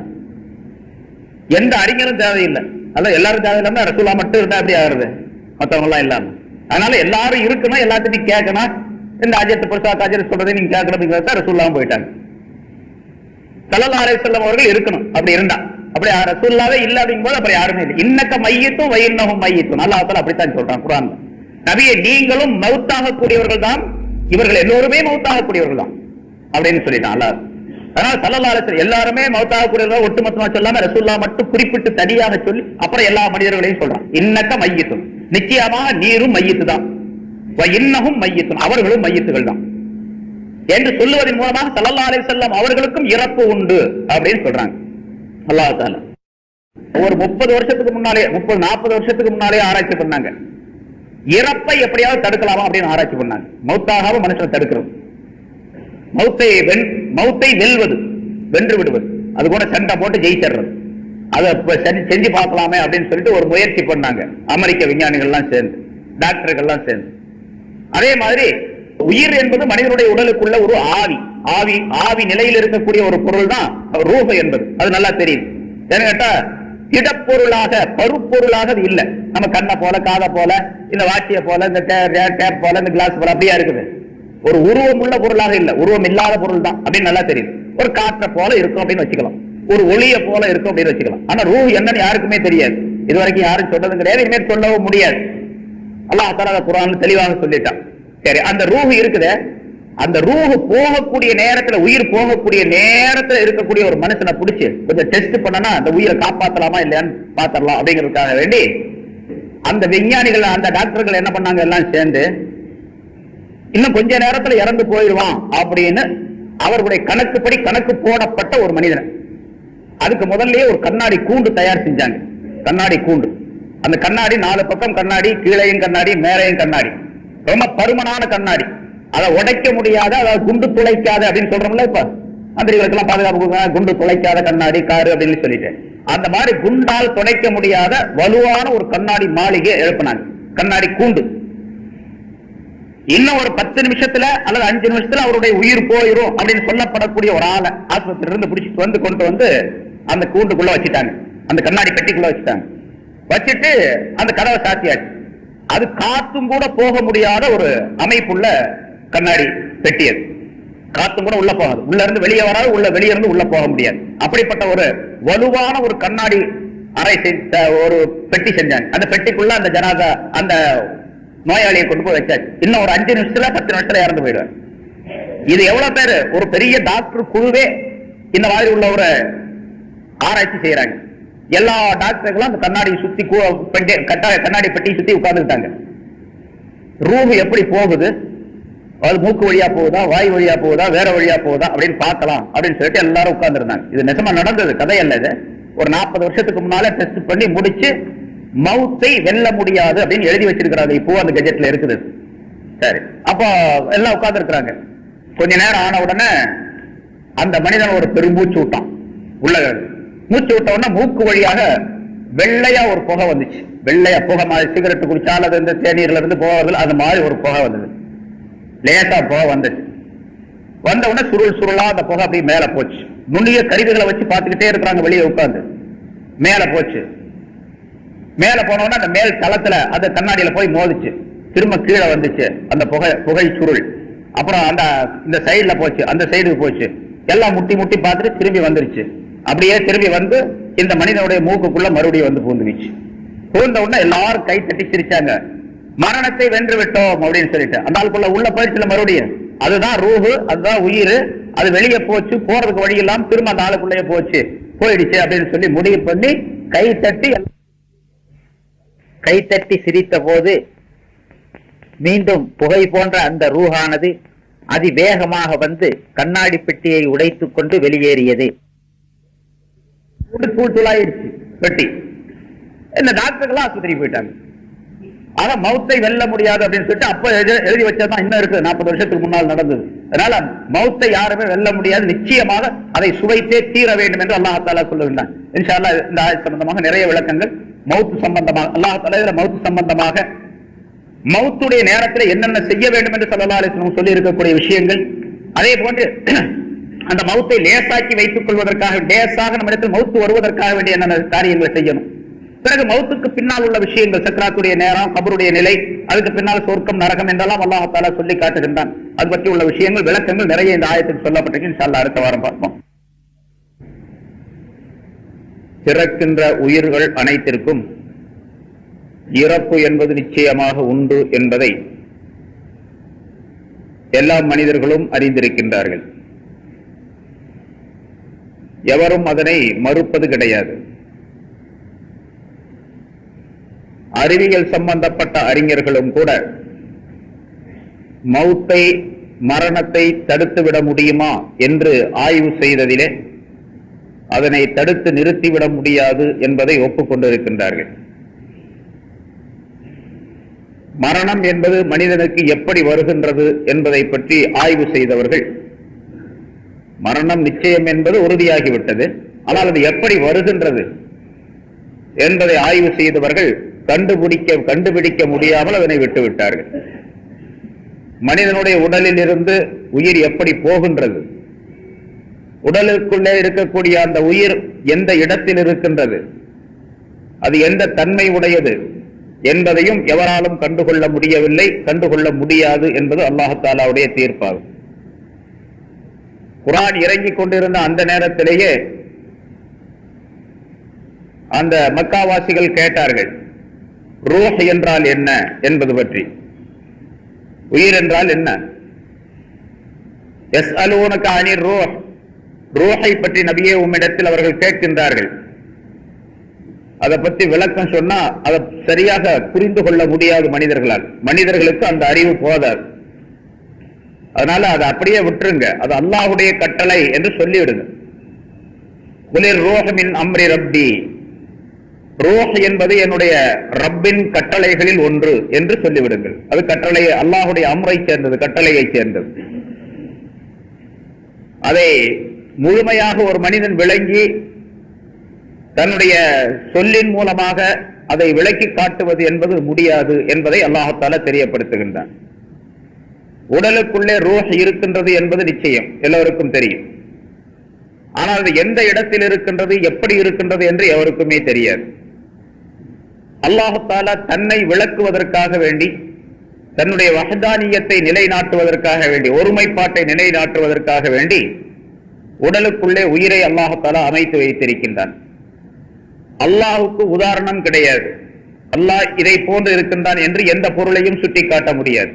எந்த அறிஞரும் தேவையில்லை, அல்ல எல்லாரும் தேவையில்லாம ரசூலுல்லாஹ் மட்டும் இருந்தா எப்படி ஆகுறது? மத்தவங்க எல்லாம் இல்லாம. அதனால எல்லாரும் இருக்கணும், எல்லாத்தையும் கேட்கணும். இந்த அஜத் பிரசாத் அஜத் சொல்றதை நீங்க கேட்கணும், ரசூலுல்லாஹ் போயிட்டாங்க. ஸல்லல்லாஹு அலைஹி வஸல்லம் அவர்கள் இருக்கணும். அப்படி இருந்தா, அப்படி ரசூலுல்லாஹ்வே இல்ல அப்படிங்கும்போது அப்புறம் யாருமே இல்லை. இன்னக்க மையத்தும் வயின்னஹும் மையத்தும், அல்லாஹ் தஆலா அப்படித்தான் சொல்றான் குர்ஆன்ல. நபியே நீங்களும் மௌத்தாக கூடியவர்கள் தான், இவர்கள் எல்லோருமே மௌத்தாக கூடியவர்கள் தான் அப்படின்னு சொல்லிட்டான் அல்லாஹ். அதனால ஸல்லல்லாஹு அலைஹி வஸல்லம் எல்லாருமே மௌத்தாக கூடியவர்கள் ஒட்டுமொத்தமா சொல்லாம ரசூலுல்லாஹ் மட்டும் குறிப்பிட்டு தனியாக சொல்லி அப்புறம் எல்லா மனிதர்களையும் சொல்றான். இன்னக்க மையத்தும், நிச்சயமாக நீரும் மையத்து தான், வயின்னஹும் மையத்தும், அவர்களும் மையத்துகள் தான் என்று சொல்லுவதன் மூலமாக ஸல்லல்லாஹு அலைஹி வஸல்லம் அவர்களுக்கும் இறப்பு உண்டு அப்படின்னு சொல்றாங்க அல்லாஹ் தஆலா. ஒரு 30 வருஷத்துக்கு முன்னாலே, 30-40 வருஷத்துக்கு முன்னாலே ஆராய்ச்சி பண்ணாங்க, இறப்பை எப்படியாவது தடுக்கலாமா அப்படின்னு ஆராய்ச்சி பண்ணாங்க. மௌத்தாகவும் மனுஷனை தடுக்கிறது, மௌத்தை வெல்வது, வென்று விடுவது, அது கூட சண்டை போட்டு ஜெயிச்சிடுறது, அதை செஞ்சு பார்க்கலாமே அப்படின்னு சொல்லிட்டு ஒரு முயற்சி பண்ணாங்க அமெரிக்க விஞ்ஞானிகள்லாம் சேர்ந்து, டாக்டர்கள்லாம் சேர்ந்து. அதே மாதிரி உயிர் என்பது மனிதனுடைய உடலுக்குள்ள ஒரு ஆவி நிலையில் இருக்கக்கூடிய ஒரு பொருள் தான் ரூஹ் என்பது. அது நல்லா தெரியும். ஏன்னு கேட்டா திடப்பொருளாக, பருப்பொருளாக அது இல்ல. நம்ம கண்ணை போல, காதை போல, இந்த வாட்சியை போல, இந்த டேப் போல, இந்த கிளாஸ் போல அப்படியா இருக்குது. ஒரு உருவம் உள்ள பொருளாக இல்ல, உருவம் இல்லாத பொருள் தான் அப்படின்னு நல்லா தெரியும். ஒரு காற்றை போல இருக்கும் அப்படின்னு வச்சுக்கலாம், ஒரு ஒளியை போல இருக்கும் அப்படின்னு வச்சுக்கலாம். ஆனா ரூஹ் என்னன்னு யாருக்குமே தெரியாது, இது வரைக்கும் யாரும் சொன்னதும் கிடையாது, இனிமேல் சொல்லவும் முடியாது. அல்லாஹ் தஆலா குர்ஆன்ல தெளிவாக சொல்லிட்டான். சரி, அந்த ரூஹ் இருக்குது, அந்த ரூஹ் போகக்கூடிய நேரத்துல, உயிர் போகக்கூடிய நேரத்துல இருக்கக்கூடிய ஒரு மனுஷனை பிடிச்சு கொஞ்சம் டெஸ்ட் பண்ணனா அந்த உயிரை காப்பாத்தலாமா இல்லையான்னு பாத்திரலாம் அப்படிங்கிறதுக்காக வேண்டி அந்த விஞ்ஞானிகள், அந்த டாக்டர்கள் என்ன பண்ணாங்க, எல்லாம் சேர்ந்து இன்னும் கொஞ்ச நேரத்துல இறந்து போயிடுவான் அப்படின்னு அவர்களுடைய கணக்குப்படி கணக்கு போடப்பட்ட ஒரு மனிதன், அதுக்கு முதல்லயே ஒரு கண்ணாடி கூண்டு தயார் செஞ்சாங்க. கண்ணாடி கூண்டு, அந்த கண்ணாடி 4 பக்கம் கண்ணாடி, கீழையும் கண்ணாடி, மேலையும் கண்ணாடி, ரொம்ப பருமனான கண்ணாடி, அதை உடைக்க முடியாத, அதாவது குண்டு துளைக்காத அப்படின்னு சொல்றோம்ல, இப்ப மந்திரிகளுக்கு எல்லாம் பாதுகாப்பு குண்டு துளைக்காத கண்ணாடி காரு அப்படின்னு சொல்லிட்டு, அந்த மாதிரி குண்டால் துடைக்க முடியாத வலுவான ஒரு கண்ணாடி மாளிகை எழுப்பினாங்க, கண்ணாடி கூண்டு. இன்னும் ஒரு 10 நிமிஷத்துல அல்லது 5 நிமிஷத்துல அவருடைய உயிர் போயிரும் அப்படின்னு சொல்லப்படக்கூடிய ஒரு ஆளை ஆஸ்பத்திரியில இருந்து பிடிச்சிட்டு வந்து கொண்டு வந்து அந்த கூண்டுக்குள்ள வச்சுட்டாங்க, அந்த கண்ணாடி பெட்டிக்குள்ள வச்சுட்டாங்க. வச்சுட்டு அந்த கதவை சாத்தியாச்சு. அது காத்தும் கூட போக முடியாத ஒரு அமைப்புள்ள கண்ணாடி பெட்டி, அது காத்தும் கூட உள்ள போகாது, உள்ள இருந்து வெளியே வராது, வெளியே இருந்து உள்ள போக முடியாது. அப்படிப்பட்ட ஒரு வலுவான ஒரு கண்ணாடி அறை ஒரு பெட்டி செஞ்சாங்க. அந்த பெட்டிக்குள்ள அந்த ஜனாதா, அந்த நோயாளியை கொண்டு போய் வச்சாச்சு. இன்னும் ஒரு 5 நிமிஷத்துல 10 நிமிஷத்துல இறந்து போயிடுவார். இது எவ்வளவு பேரு, ஒரு பெரிய டாக்டர் குழுவே இந்த மாதிரி உள்ள ஒரு ஆராய்ச்சி செய்யறாங்க. எல்லா டாக்டர்களும் அந்த கண்ணாடியை சுத்தி, கண்ணாடி பெட்டியை சுத்தி உட்கார்ந்துட்டாங்க. ரூஹ் எப்படி போகுது, அது மூக்கு வழியா போகுதா, வாய் வழியா போகுதா, வேற வழியா போகுதா அப்படின்னு பார்க்கலாம் அப்படின்னு சொல்லிட்டு எல்லாரும் உட்கார்ந்து இருந்தாங்க. இது நிஜமா நடந்தது, கதை அல்ல. இது ஒரு 40 வருஷத்துக்கு முன்னால டெஸ்ட் பண்ணி முடிச்சு மௌத்தை வெல்ல முடியாது அப்படின்னு எழுதி வச்சிருக்கிறாங்க. இப்போ அந்த கெஜெட்ல இருக்குது. சரி, அப்போ எல்லாம் உட்கார்ந்து இருக்கிறாங்க. கொஞ்ச நேரம் ஆன உடனே அந்த மனிதன் ஒரு பெரும்பூச்சு விட்டான். உள்ள மூச்சு விட்ட உடனே மூக்கு வழியாக வெள்ளையா ஒரு புகை வந்துச்சு. வெள்ளையா புகை மாதிரி, சிகரெட் குடிச்சால் அது இந்த தேநீர்ல இருந்து போவார்கள், அது மாதிரி ஒரு புகை வந்தது. லேசா புகை வந்துச்சு. வந்த உடனே சுருளா அந்த புகை அப்படியே மேல போச்சு. நுண்ணிய கருவிகளை வச்சு பார்த்துக்கிட்டே இருக்கிறாங்க வெளியே உட்கார்ந்து. மேல போச்சு. மேல போன உடனே அந்த மேல் தளத்துல அந்த கண்ணாடியில போய் மோதிச்சு. திரும்ப கீழே வந்துச்சு அந்த புகை சுருள். அப்புறம் அந்த இந்த சைடுல போச்சு, அந்த சைடுக்கு போச்சு. எல்லாம் முட்டி முட்டி பார்த்துட்டு திரும்பி வந்துருச்சு. அப்படியே திரும்பி வந்து இந்த மனிதனுடைய மூக்குக்குள்ள மறுபடியும் வந்து பூந்துச்சு. பூந்த உடனே எல்லாரும் கை தட்டி சிரிச்சாங்க. மரணத்தை வென்று விட்டோம் அப்படின்னு சொல்லிட்டு அந்த ஆளுக்குள்ள உள்ள போயிடுச்சுல மறுபடியும். அதுதான் ரூஹு, அதுதான் உயிர். அது வெளியே போச்சு, போறதுக்கு வழி இல்லாம திரும்ப அந்த ஆளுக்குள்ளேயே போயிடுச்சு அப்படின்னு சொல்லி முடிவு பண்ணி கை தட்டி சிரித்த போது மீண்டும் புகை போன்ற அந்த ரூஹானது அதிவேகமாக வந்து கண்ணாடி பெட்டியை உடைத்துக் கொண்டு வெளியேறியது. தூளாயிருச்சு பெட்டி. இந்த டாக்டர்கள் ஆஸ்பத்திரிக்கு போயிட்டாங்க. ஆனா மௌத்தை வெல்ல முடியாது அப்படின்னு சொல்லிட்டு அப்ப எழுதி வச்சதான் இன்னும் இருக்கு, 40 வருஷத்துக்கு முன்னால் நடந்தது. அதனால மௌத்தை யாருமே வெல்ல முடியாது, நிச்சயமாக அதை சுவைத்தே தீர வேண்டும் என்று அல்லாஹ் தஆலா சொல்லுகின்றான். இன்ஷா அல்லாஹ் இந்த ஆயத் சம்பந்தமாக நிறைய விளக்கங்கள் மௌத் சம்பந்தமாக, அல்லாஹ் தஆலா இதுல மௌத் சம்பந்தமாக மௌத்துடைய நேரத்தில் என்னென்ன செய்ய வேண்டும் என்று ஸல்லல்லாஹு அலைஹி வஸல்லம் சொல்லி இருக்கக்கூடிய விஷயங்கள், அதே போன்று அந்த மௌத்தை லேசாக்கி வைத்துக் கொள்வதற்காக, லேசாக நம்மிடத்தில் மௌத்து வருவதற்காக வேண்டிய என்னென்ன காரியங்களை செய்யணும், பிறகு மௌத்துக்கு பின்னால் உள்ள விஷயங்கள், சக்ராத்துடைய நேரம், கபருடைய நிலை, அதுக்கு பின்னால் சொர்க்கம் நரகம் என்றெல்லாம் அல்லாஹ் தஆலா சொல்லி காட்டுகின்றான். அது பற்றி உள்ள விஷயங்கள், விளக்கங்கள் நிறைய இந்த ஆயத்தில் சொல்லப்பட்டிருக்கு. இன்ஷா அல்லாஹ் அடுத்த வாரம் பார்ப்போம். பிறக்கின்ற உயிர்கள் அனைத்திற்கும் இறப்பு என்பது நிச்சயமாக உண்டு என்பதை எல்லா மனிதர்களும் அறிந்திருக்கின்றார்கள். எவரும் அதனை மறுப்பது கிடையாது. அறிவியல் சம்பந்தப்பட்ட அறிஞர்களும் கூட மௌத்தை, மரணத்தை தடுத்துவிட முடியுமா என்று ஆய்வு செய்ததிலே அதனை தடுத்து நிறுத்திவிட முடியாது என்பதை ஒப்புக்கொண்டிருக்கின்றார்கள். மரணம் என்பது மனிதனுக்கு எப்படி வருகின்றது என்பதை பற்றி ஆய்வு செய்தவர்கள், மரணம் நிச்சயம் என்பது உறுதியாகிவிட்டது, ஆனால் அது எப்படி வருகின்றது என்பதை ஆய்வு செய்தவர்கள் கண்டுபிடிக்க முடியாமல் அதனை விட்டுவிட்டார்கள். மனிதனுடைய உடலில் இருந்து உயிர் எப்படி போகின்றது, உடலுக்குள்ளே இருக்கக்கூடிய அந்த உயிர் எந்த இடத்தில் இருக்கின்றது, அது எந்த தன்மை உடையது என்பதையும் எவராலும் கண்டுகொள்ள முடியவில்லை, கண்டுகொள்ள முடியாது என்பது அல்லாஹ் தஆலாவுடைய தீர்ப்பாகும். குர்ஆன் இறங்கிக் கொண்டிருந்த அந்த நேரத்திலேயே அந்த மக்காவாசிகள் கேட்டார்கள், ரூஹ் என்றால் என்ன என்பது பற்றி. உயிர் என்றால் என்ன? யஸ்அலூனக அனிர் ரூஹ், ரூஹை பற்றி நபியே உம்மிடத்தில் அவர்கள் கேட்கின்றார்கள். அதை பற்றி விளக்கம் சொன்னா அதை சரியாக புரிந்து கொள்ள முடியாது மனிதர்களால். மனிதர்களுக்கு அந்த அறிவு போதாது. அதனால அதை அப்படியே விட்டுருங்க, அது அல்லாஹ்வுடைய கட்டளை என்று சொல்லிவிடுங்க. குலிர் ரூஹ் மின் அம்ரி ரப்பி, ரூஹ் என்பது என்னுடைய ரப்பின் கட்டளைகளில் ஒன்று என்று சொல்லிவிடுங்கள். அது கட்டளை, அல்லாஹ்வுடைய அம்ரை சேர்ந்தது, கட்டளையை சேர்ந்தது. அதை முழுமையாக ஒரு மனிதன் விளங்கி தன்னுடைய சொல்லின் மூலமாக அதை விளக்கி காட்டுவது என்பது முடியாது என்பதை அல்லாஹ் தஆலா தெரியப்படுத்துகின்றான். உடலுக்குள்ளே ரூஹ் இருக்கின்றது என்பது நிச்சயம், எல்லோருக்கும் தெரியும். ஆனால் அது எந்த இடத்தில் இருக்கின்றது, எப்படி இருக்கின்றது என்று எவருக்குமே தெரியாது. அல்லாஹ் தஆலா தன்னை விளக்குவதற்காக வேண்டி, தன்னுடைய வஹ்தானியத்தை நிலைநாட்டுவதற்காக வேண்டி, ஒருமைப்பாட்டை நிலைநாட்டுவதற்காக வேண்டி உடலுக்குள்ளே உயிரை அல்லாஹ் தஆலா அமைத்து வைத்திருக்கின்றான். அல்லாஹுக்கு உதாரணம் கிடையாது. அல்லாஹ் இதை போன்று இருக்கின்றான் என்று எந்த பொருளையும் சுட்டிக்காட்ட முடியாது.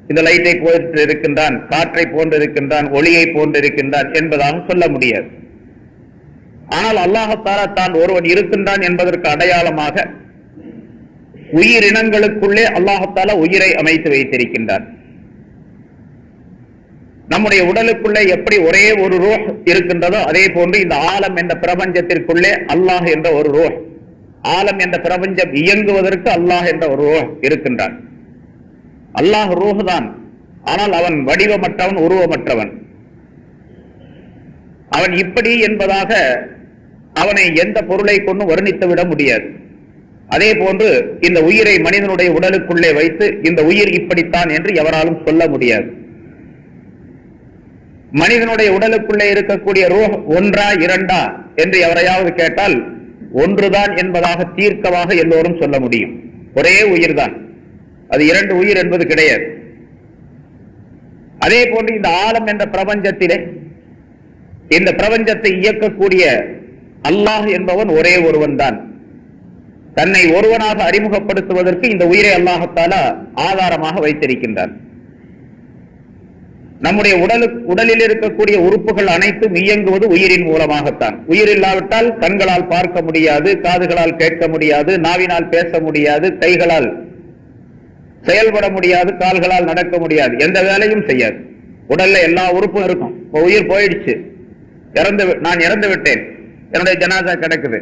இந்த லைட்டை போன்று இருக்கின்றான், காற்றை போன்று இருக்கின்றான், ஒளியை போன்று இருக்கின்றான் என்பதாக சொல்ல முடியாது. ஆனால் அல்லாஹ் தஆலா தான் ஒருவன் இருக்கின்றான் என்பதற்கு அடையாளமாக உயிரினங்களுக்குள்ளே அல்லாஹ் தஆலா உயிரை அமைத்து வைத்திருக்கின்றான். நம்முடைய உடலுக்குள்ளே எப்படி ஒரே ஒரு ரூஹ் இருக்கின்றதோ அதே போன்று இந்த ஆலம் என்ற பிரபஞ்சத்திற்குள்ளே அல்லாஹ் என்ற ஒரு ரூஹ், ஆலம் என்ற பிரபஞ்சம் இயங்குவதற்கு அல்லாஹ் என்ற ஒரு ரூஹ் இருக்கின்றான். அல்லாஹ் ரூஹ் தான், ஆனால் அவன் வடிவமற்றவன், உருவமற்றவன். அவன் இப்படி என்பதாக அவனை எந்த பொருளை கொண்டு வர்ணித்து விட முடியாது. அதே போன்று இந்த உயிரை மனிதனுடைய உடலுக்குள்ளே வைத்து இந்த உயிர் இப்படித்தான் என்று எவராலும் சொல்ல முடியாது. மனிதனுடைய உடலுக்குள்ளே இருக்கக்கூடிய ரூஹ் ஒன்றா இரண்டா என்று எவரையாவது கேட்டால் ஒன்றுதான் என்பதாக தீர்க்கமாக எல்லோரும் சொல்ல முடியும். ஒரே உயிர் தான், அது இரண்டு உயிர் என்பது கிடையாது. அதே போன்று இந்த ஆலம் என்ற பிரபஞ்சத்திலே இந்த பிரபஞ்சத்தை இயக்கக்கூடிய அல்லாஹ் என்பவன் ஒரே ஒருவன் தான். தன்னை ஒருவனாக அறிமுகப்படுத்துவதற்கு இந்த உயிரை அல்லாஹ் தஆலா ஆதாரமாக வைத்திருக்கின்றான். நம்முடைய உடலில் இருக்கக்கூடிய உறுப்புகள் அனைத்தும் இயங்குவது உயிரின் மூலமாகத்தான். உயிர் இல்லாவிட்டால் கண்களால் பார்க்க முடியாது, காதுகளால் கேட்க முடியாது, நாவினால் பேச முடியாது, கைகளால் செயல்பட முடியாது, கால்களால் நடக்க முடியாது, எந்த வேலையும் செய்யாது. உடல்ல எல்லா உறுப்பும் இருக்கும். உயிர் போயிடுச்சு, நான் இறந்து விட்டேன், என்னுடைய ஜனாசா கிடக்குது,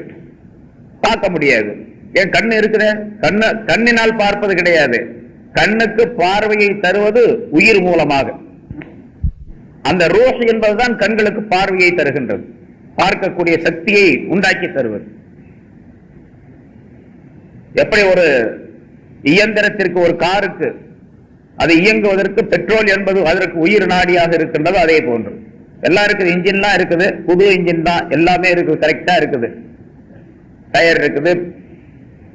பார்க்க முடியாது. என் கண்ணு இருக்குது, கண்ணினால் பார்ப்பது கிடையாது. கண்ணுக்கு பார்வையை தருவது உயிர் மூலமாக. அந்த ரூஹ் என்பதுதான் கண்களுக்கு பார்வையை தருகின்றது, பார்க்கக்கூடிய சக்தியை உண்டாக்கி தருவது. எப்படி ஒரு இயந்திரத்திற்கு, ஒரு காருக்கு அது இயங்குவதற்கு பெட்ரோல் என்பது அதற்கு உயிர் நாடியாக இருக்கின்றது. அதே போன்று எல்லாம் இருக்குது, இன்ஜின்லாம் இருக்குது, புது இன்ஜின் தான், எல்லாமே இருக்குது, கரெக்டா இருக்குது, டயர் இருக்குது,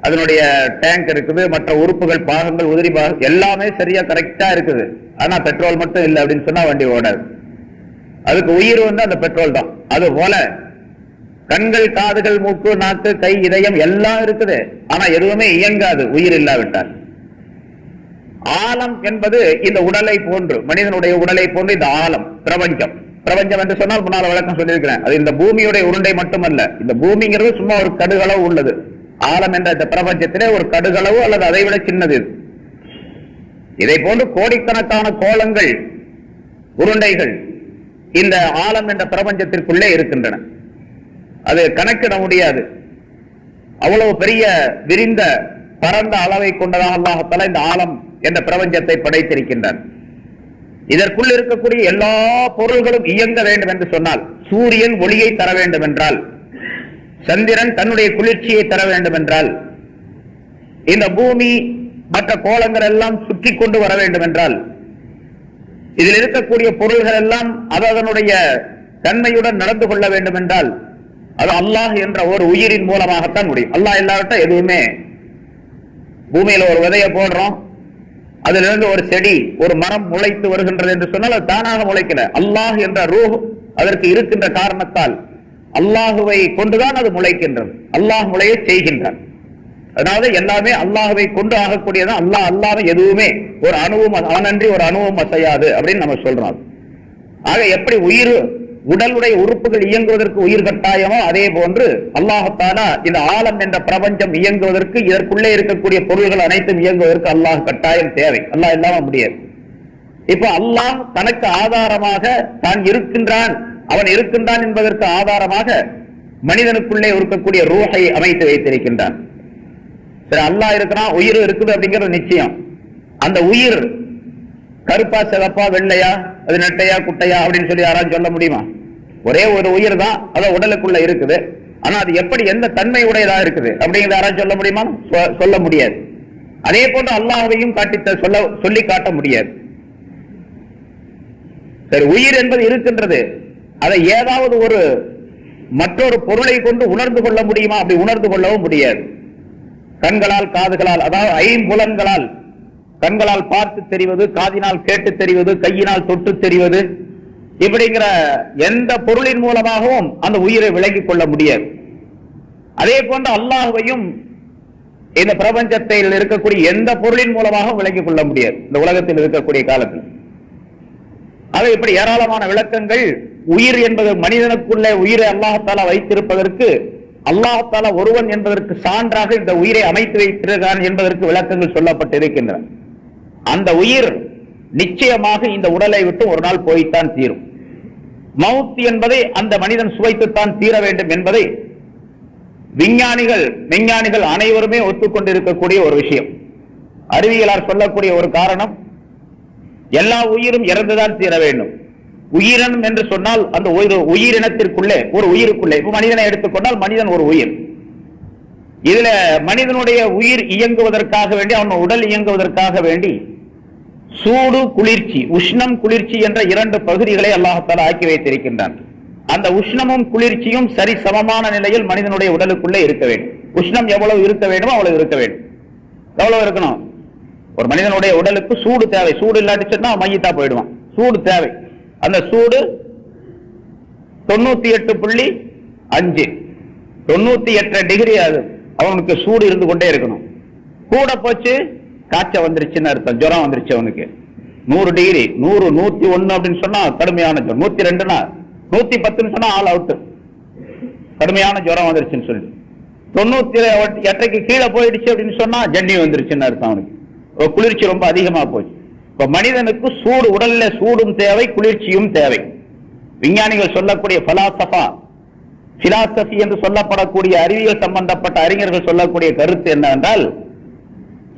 அதனுடைய டேங்க் இருக்குது, மற்ற உறுப்புகள், பாகங்கள், உதிரி பாகம் எல்லாமே சரியா கரெக்டா இருக்குது. ஆனா பெட்ரோல் மட்டும் இல்லை அப்படின்னு சொன்னா வண்டி ஓடாது. அதுக்கு உயிர் வந்து அந்த பெட்ரோல் தான். அது போல கண்கள், காதுகள், மூக்கு, நாக்கு, கை, இதயம் எல்லாம் இருக்குது, ஆனா எதுவுமே இயங்காது உயிர் இல்லாவிட்டால். ஆலம் என்பது இந்த உடலை போன்று, மனிதனுடைய உடலை போன்று இந்த ஆலம், பிரபஞ்சம். பிரபஞ்சம் என்று சொன்னால் முன்னால் விளக்கம் சொல்லியிருக்கிறேன், அது இந்த பூமியுடைய உருண்டை மட்டுமல்ல. இந்த பூமிங்கிறது சும்மா ஒரு கடுகளவு உள்ளது. ஆலம் என்ற இந்த பிரபஞ்சத்திலே ஒரு கடுகளவு அல்லது அதை விட சின்னது. இதை போன்று கோடிக்கணக்கான கோளங்கள், உருண்டைகள் இந்த ஆலம் என்ற பிரபஞ்சத்திற்குள்ளே இருக்கின்றன. அது கணக்கிட முடியாது. அவ்வளவு பெரிய விரிந்த பரந்த அளவை கொண்டதாக அல்லாஹ் தஆலா இந்த ஆலம் என்ற பிரபஞ்சத்தை படைத்திருக்கின்றார். இதற்குள் இருக்கக்கூடிய எல்லா பொருள்களும் இயங்க வேண்டும் என்று சொன்னால், சூரியன் ஒளியை தர வேண்டும் என்றால், சந்திரன் தன்னுடைய குளிர்ச்சியை தர வேண்டும் என்றால், இந்த பூமி மற்ற கோளங்கள் எல்லாம் சுற்றி கொண்டு வர வேண்டும் என்றால், இதில் இருக்கக்கூடிய பொருள்கள் எல்லாம் அதனுடைய தன்மையுடன் நடந்து கொள்ள வேண்டும் என்றால், அது அல்லாஹ் என்ற ஒரு உயிரின் மூலமாகத்தான் முடியும். அல்லாஹ் இல்லாவிட்டா எதுவுமே. பூமியில ஒரு விதையை போடுறோம், அதிலிருந்து ஒரு செடி, ஒரு மரம் முளைத்து வருகின்றது என்று சொன்னால் அது தானாக முளைக்கல. அல்லாஹ் என்ற ரூஹ் அதற்கு இருக்கின்ற காரணத்தால் அல்லாஹுவை கொண்டுதான் அது முளைக்கின்றது. அல்லாஹ் முளைய செய்கின்றான். அதனால எல்லாமே அல்லாஹுவை கொண்டு ஆகக்கூடியதான். அல்லாஹ் அல்லாம எதுவுமே ஒரு அணுவும், அவனன்றி ஒரு அணுவும் அசையாது அப்படின்னு நம்ம சொல்றோம். ஆக எப்படி உயிர், உடலுடைய உறுப்புகள் இயங்குவதற்கு உயிர் கட்டாயமோ அதே போன்று அல்லாஹ் தஆலா இந்த ஆலம் என்ற பிரபஞ்சம் இயங்குவதற்கு, இதற்குள்ளே இருக்கக்கூடிய பொருள்கள் அனைத்தும் இயங்குவதற்கு அல்லாஹ் கட்டாயம் தேவை. அல்லாஹ் இல்லாம முடியாது. இப்ப அல்லாஹ் தனக்கு ஆதாரமாக தான் இருக்கின்றான், அவன் இருக்கின்றான் என்பதற்கு ஆதாரமாக மனிதனுக்குள்ளே இருக்கக்கூடிய ரூஹை அமைத்து வைத்திருக்கின்றான். சரி, அல்லாஹ் இருக்கிறான், உயிர் இருக்குது அப்படிங்கிறது நிச்சயம். அந்த உயிர் கருப்பா, சிவப்பா, வெள்ளையா, அது நெட்டையா, குட்டையா அப்படின்னு சொல்லி யாராவது சொல்ல முடியுமா? ஒரே ஒரு உயிர் தான், அத உடலுக்குள்ள இருக்குது. ஆனா அது எப்படி, எந்த தன்மை உடையதா இருக்குது அப்படிங்கிறத யாராவது சொல்ல முடியுமா? சொல்ல முடியாது. அதே போன்று அல்லாஹ்வையும் சொல்லி காட்ட முடியாது. சரி, உயிர் என்பது இருக்கின்றது, அதை ஏதாவது ஒரு மற்றொரு பொருளை கொண்டு உணர்ந்து கொள்ள முடியுமா? அப்படி உணர்ந்து கொள்ளவும் முடியாது. கண்களால், காதுகளால், அதாவது ஐம்புலன்களால், கண்களால் பார்த்து தெரிவது, காதினால் கேட்டு தெரிவது, கையினால் தொட்டு தெரிவது, இப்படிங்கிற எந்த பொருளின் மூலமாகவும் அந்த உயிரை விளங்கிக் கொள்ள முடியாது. அதே போன்று அல்லாஹ்வையும் இந்த பிரபஞ்சத்தில் இருக்கக்கூடிய எந்த பொருளின் மூலமாகவும் விளங்கிக் கொள்ள முடியாது இந்த உலகத்தில் இருக்கக்கூடிய காலத்தில். அதை இப்படி ஏராளமான விளக்கங்கள். உயிர் என்பது மனிதனுக்குள்ளே உயிரை அல்லாஹ் தஆலா வைத்திருப்பதற்கு, அல்லாஹ் தஆலா ஒருவன் என்பதற்கு சான்றாக இந்த உயிரை அமைத்து வைத்திருக்கிறான் என்பதற்கு விளக்கங்கள் சொல்லப்பட்டிருக்கின்றன. அந்த உயிர் நிச்சயமாக இந்த உடலை விட்டு ஒரு நாள் போய்த்தான் தீரும். மவுத் என்பதை அந்த மனிதன் சுவைத்துத்தான் தீர வேண்டும் என்பதை விஞ்ஞானிகள் அனைவருமே ஒத்துக்கொண்டிருக்கக்கூடிய ஒரு விஷயம். அறிவியலார் சொல்லக்கூடிய ஒரு காரணம், எல்லா உயிரும் இறந்துதான் தீர வேண்டும். உயிரினம் என்று சொன்னால் அந்த உயிரினத்திற்குள்ளே, ஒரு உயிருக்குள்ளே, இப்ப மனிதனை எடுத்துக்கொண்டால் மனிதன் ஒரு உயிர். இதுல மனிதனுடைய உயிர் இயங்குவதற்காக வேண்டி, அவன் உடல் இயங்குவதற்காக வேண்டி சூடு, குளிர்ச்சி, உஷ்ணம், குளிர்ச்சி என்ற இரண்டு பகுதிகளை அல்லாஹ் தஆலா ஆக்கி வைத்திருக்கின்றான். அந்த உஷ்ணமும் குளிர்ச்சியும் சரி சமமான நிலையில் மனிதனுடைய உடலுக்குள்ளே இருக்க வேண்டும். உஷ்ணம் எவ்வளவு இருக்க வேண்டுமோ அவ்வளவு இருக்க வேண்டும். எவ்வளவு இருக்கணும்? ஒரு மனிதனுடைய உடலுக்கு சூடு தேவை. சூடு இல்லாட்டிச்சுன்னா மையத்தா போயிடுவான். சூடு தேவை. அந்த சூடு 98.5, 98 டிகிரி அது அவனுக்கு சூடு இருந்து கொண்டே இருக்கணும். கூட போச்சு காய்ச்ச வந்துருச்சுன்னு அர்த்தம், ஜுரம் வந்துருச்சு அவனுக்கு. 100 டிகிரி, 100, 101 அப்படின்னு சொன்னா கடுமையான ஜுரம். 102னா, 110 சொன்னா ஆல் அவுட், கடுமையான ஜுரம் வந்துருச்சுன்னு சொல்லி. 98க்கு கீழே போயிடுச்சு அப்படின்னு சொன்னா ஜன்னி வந்துருச்சுன்னு அர்த்தம் அவனுக்கு. குளிர்ச்சி ரொம்ப அதிகமா போச்சு. இப்ப மனிதனுக்கு சூடு, உடல்ல சூடும் தேவை, குளிர்ச்சியும் தேவை. விஞ்ஞானிகள் சொல்லக்கூடிய பிலாசபி என்று சொல்லப்படக்கூடிய அறிவியல் சம்பந்தப்பட்ட அறிஞர்கள் சொல்லக்கூடிய கருத்து என்னவென்றால்,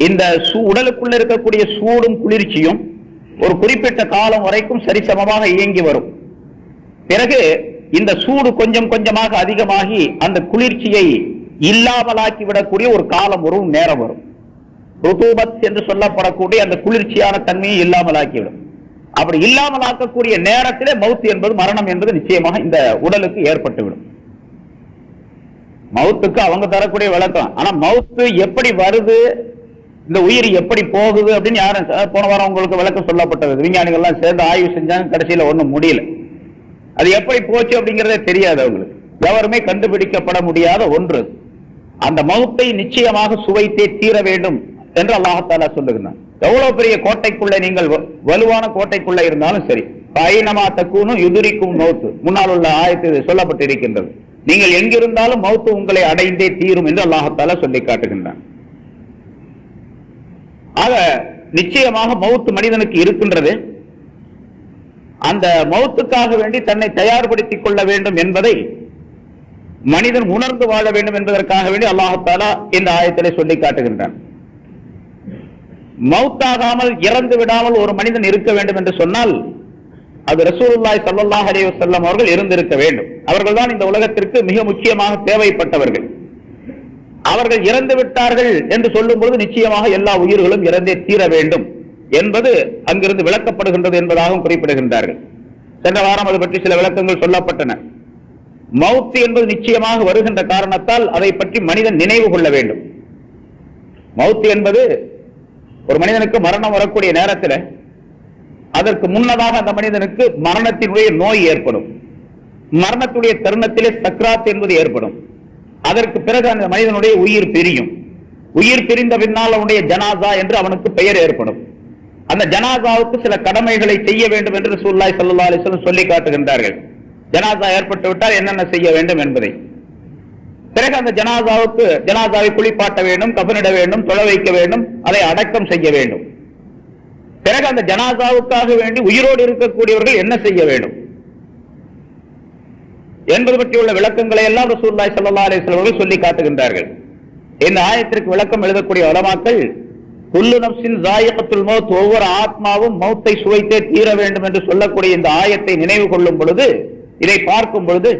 இந்த உடலுக்குள்ள இருக்கக்கூடிய சூடும் குளிர்ச்சியும் ஒரு குறிப்பிட்ட காலம் வரைக்கும் சரிசமமாக இயங்கி வரும். பிறகு இந்த சூடு கொஞ்சம் கொஞ்சமாக அதிகமாகி அந்த குளிர்ச்சியை இல்லாமலாக்கி விடக்கூடிய ஒரு காலம் வரும், நேரம் வரும். ருதூபத் என்று சொல்லப்படக்கூடிய அந்த குளிர்ச்சியான தன்மையை இல்லாமல் ஆக்கிவிடும். அப்படி இல்லாமல் ஆக்கக்கூடிய நேரத்திலே மவுத் என்பது, மரணம் என்பது நிச்சயமாக இந்த உடலுக்கு ஏற்பட்டுவிடும். மவுத்துக்கு அவங்க தரக்கூடிய விளக்கம். ஆனா மவுத்து எப்படி வருது, இந்த உயிர் எப்படி போகுது அப்படின்னு யாரும் போன வாரம் உங்களுக்கு விளக்கம் சொல்லப்பட்டது. விஞ்ஞானிகள் எல்லாம் சேர்ந்து ஆய்வு செஞ்சாங்க, கடைசியில ஒண்ணும் முடியல. அது எப்படி போச்சு அப்படிங்கறதே தெரியாது அவங்களுக்கு. எவருமே கண்டுபிடிக்கப்பட முடியாத ஒன்று. அந்த மவுத்தை நிச்சயமாக சுவைத்தே தீர வேண்டும் என்று அல்லாஹ் தஆலா சொல்லுகிறான். எவ்வளவு பெரிய கோட்டைக்குள்ள நீங்கள் வலுவான கோட்டைக்குள்ள இருந்தாலும் சரி, பைனமா தக்கூனும் யுதுரிக்கும் மவுத்து, முன்னால் உள்ள ஆயத்தில் சொல்லப்பட்டு இருக்கின்றது. நீங்கள் எங்கிருந்தாலும் மவுத்து உங்களை அடைந்தே தீரும் என்று அல்லாஹ் தஆலா சொல்லி காட்டுகின்றான். ஆக நிச்சயமாக மவுத்து மனிதனுக்கு இருக்கின்றது. அந்த மவுத்துக்காக வேண்டி தன்னை தயார்படுத்திக் கொள்ள வேண்டும் என்பதை மனிதன் உணர்ந்து வாழ வேண்டும் என்பதற்காக வேண்டி அல்லாஹ் தஆலா இந்த ஆயத்திலே சொல்லி காட்டுகின்றான். மவுத்தாகாமல் இறந்து விடாமல் ஒரு மனிதன் இருக்க வேண்டும் என்று சொன்னால் அது ரசூலுல்லாஹி ஸல்லல்லாஹு அலைஹி வஸல்லம் அவர்கள் இருந்திருக்க வேண்டும். அவர்கள் தான் இந்த உலகத்திற்கு மிக முக்கியமாக தேவைப்பட்டவர்கள். அவர்கள் இறந்து விட்டார்கள் என்று சொல்லும் பொழுது நிச்சயமாக எல்லா உயிர்களும் இறந்தே தீர வேண்டும் என்பது அங்கிருந்து விளக்கப்படுகின்றது என்பதாகவும் குறிப்பிடுகின்றார்கள். சென்ற வாரம் அது பற்றி சில விளக்கங்கள் சொல்லப்பட்டன. மவுத் என்பது நிச்சயமாக வருகின்ற காரணத்தால் அதை பற்றி மனிதன் நினைவு கொள்ள வேண்டும். மவுத் என்பது ஒரு மனிதனுக்கு மரணம் வரக்கூடிய நேரத்தில் அதற்கு முன்னதாக அந்த மனிதனுக்கு மரணத்தினுடைய நோய் ஏற்படும். மரணத்துடைய தருணத்திலே சக்ராத் என்பது ஏற்படும். அதற்கு பிறகு அந்த மனிதனுடைய உயிர் பிரியும். உயிர் பிரிந்த பின்னால் அவனுடைய ஜனாசா என்று அவனுக்கு பெயர் ஏற்படும். அந்த ஜனாசாவுக்கு சில கடமைகளை செய்ய வேண்டும் என்று ரசூலுல்லாஹி ஸல்லல்லாஹு அலைஹி வஸல்லம் சொல்லி காட்டுகின்றார்கள். ஜனாசா ஏற்பட்டு விட்டால் என்னென்ன செய்ய வேண்டும் என்பதை. பிறகு அந்த ஜனாசாவை குளிப்பாட்ட வேண்டும், கஃனிட வேண்டும், தொழ வைக்க வேண்டும், அதை அடக்கம் செய்ய வேண்டும். பிறகு அந்த ஜனாசாவுக்காக வேண்டி உயிரோடு இருக்கக்கூடியவர்கள் என்ன செய்ய வேண்டும் என்பது பற்றியுள்ள விளக்கங்களை எல்லாம் ரசூலுல்லாஹி ஸல்லல்லாஹு அலைஹி வஸல்லம் அவர்கள் சொல்லி காட்டுகின்றார்கள். இந்த ஆயத்திற்கு விளக்கம் எழுதக்கூடிய உலமாக்கள் குல்லு நஃப்ஸின் ஸாயிகத்துல் மௌத், ஒவ்வொரு ஆத்மாவும் மௌத்தை சுவைத்தே தீர வேண்டும் என்று சொல்லக்கூடிய இந்த ஆயத்தை நினைவு கொள்ளும் பொழுது, இதை பார்க்கும் பொழுது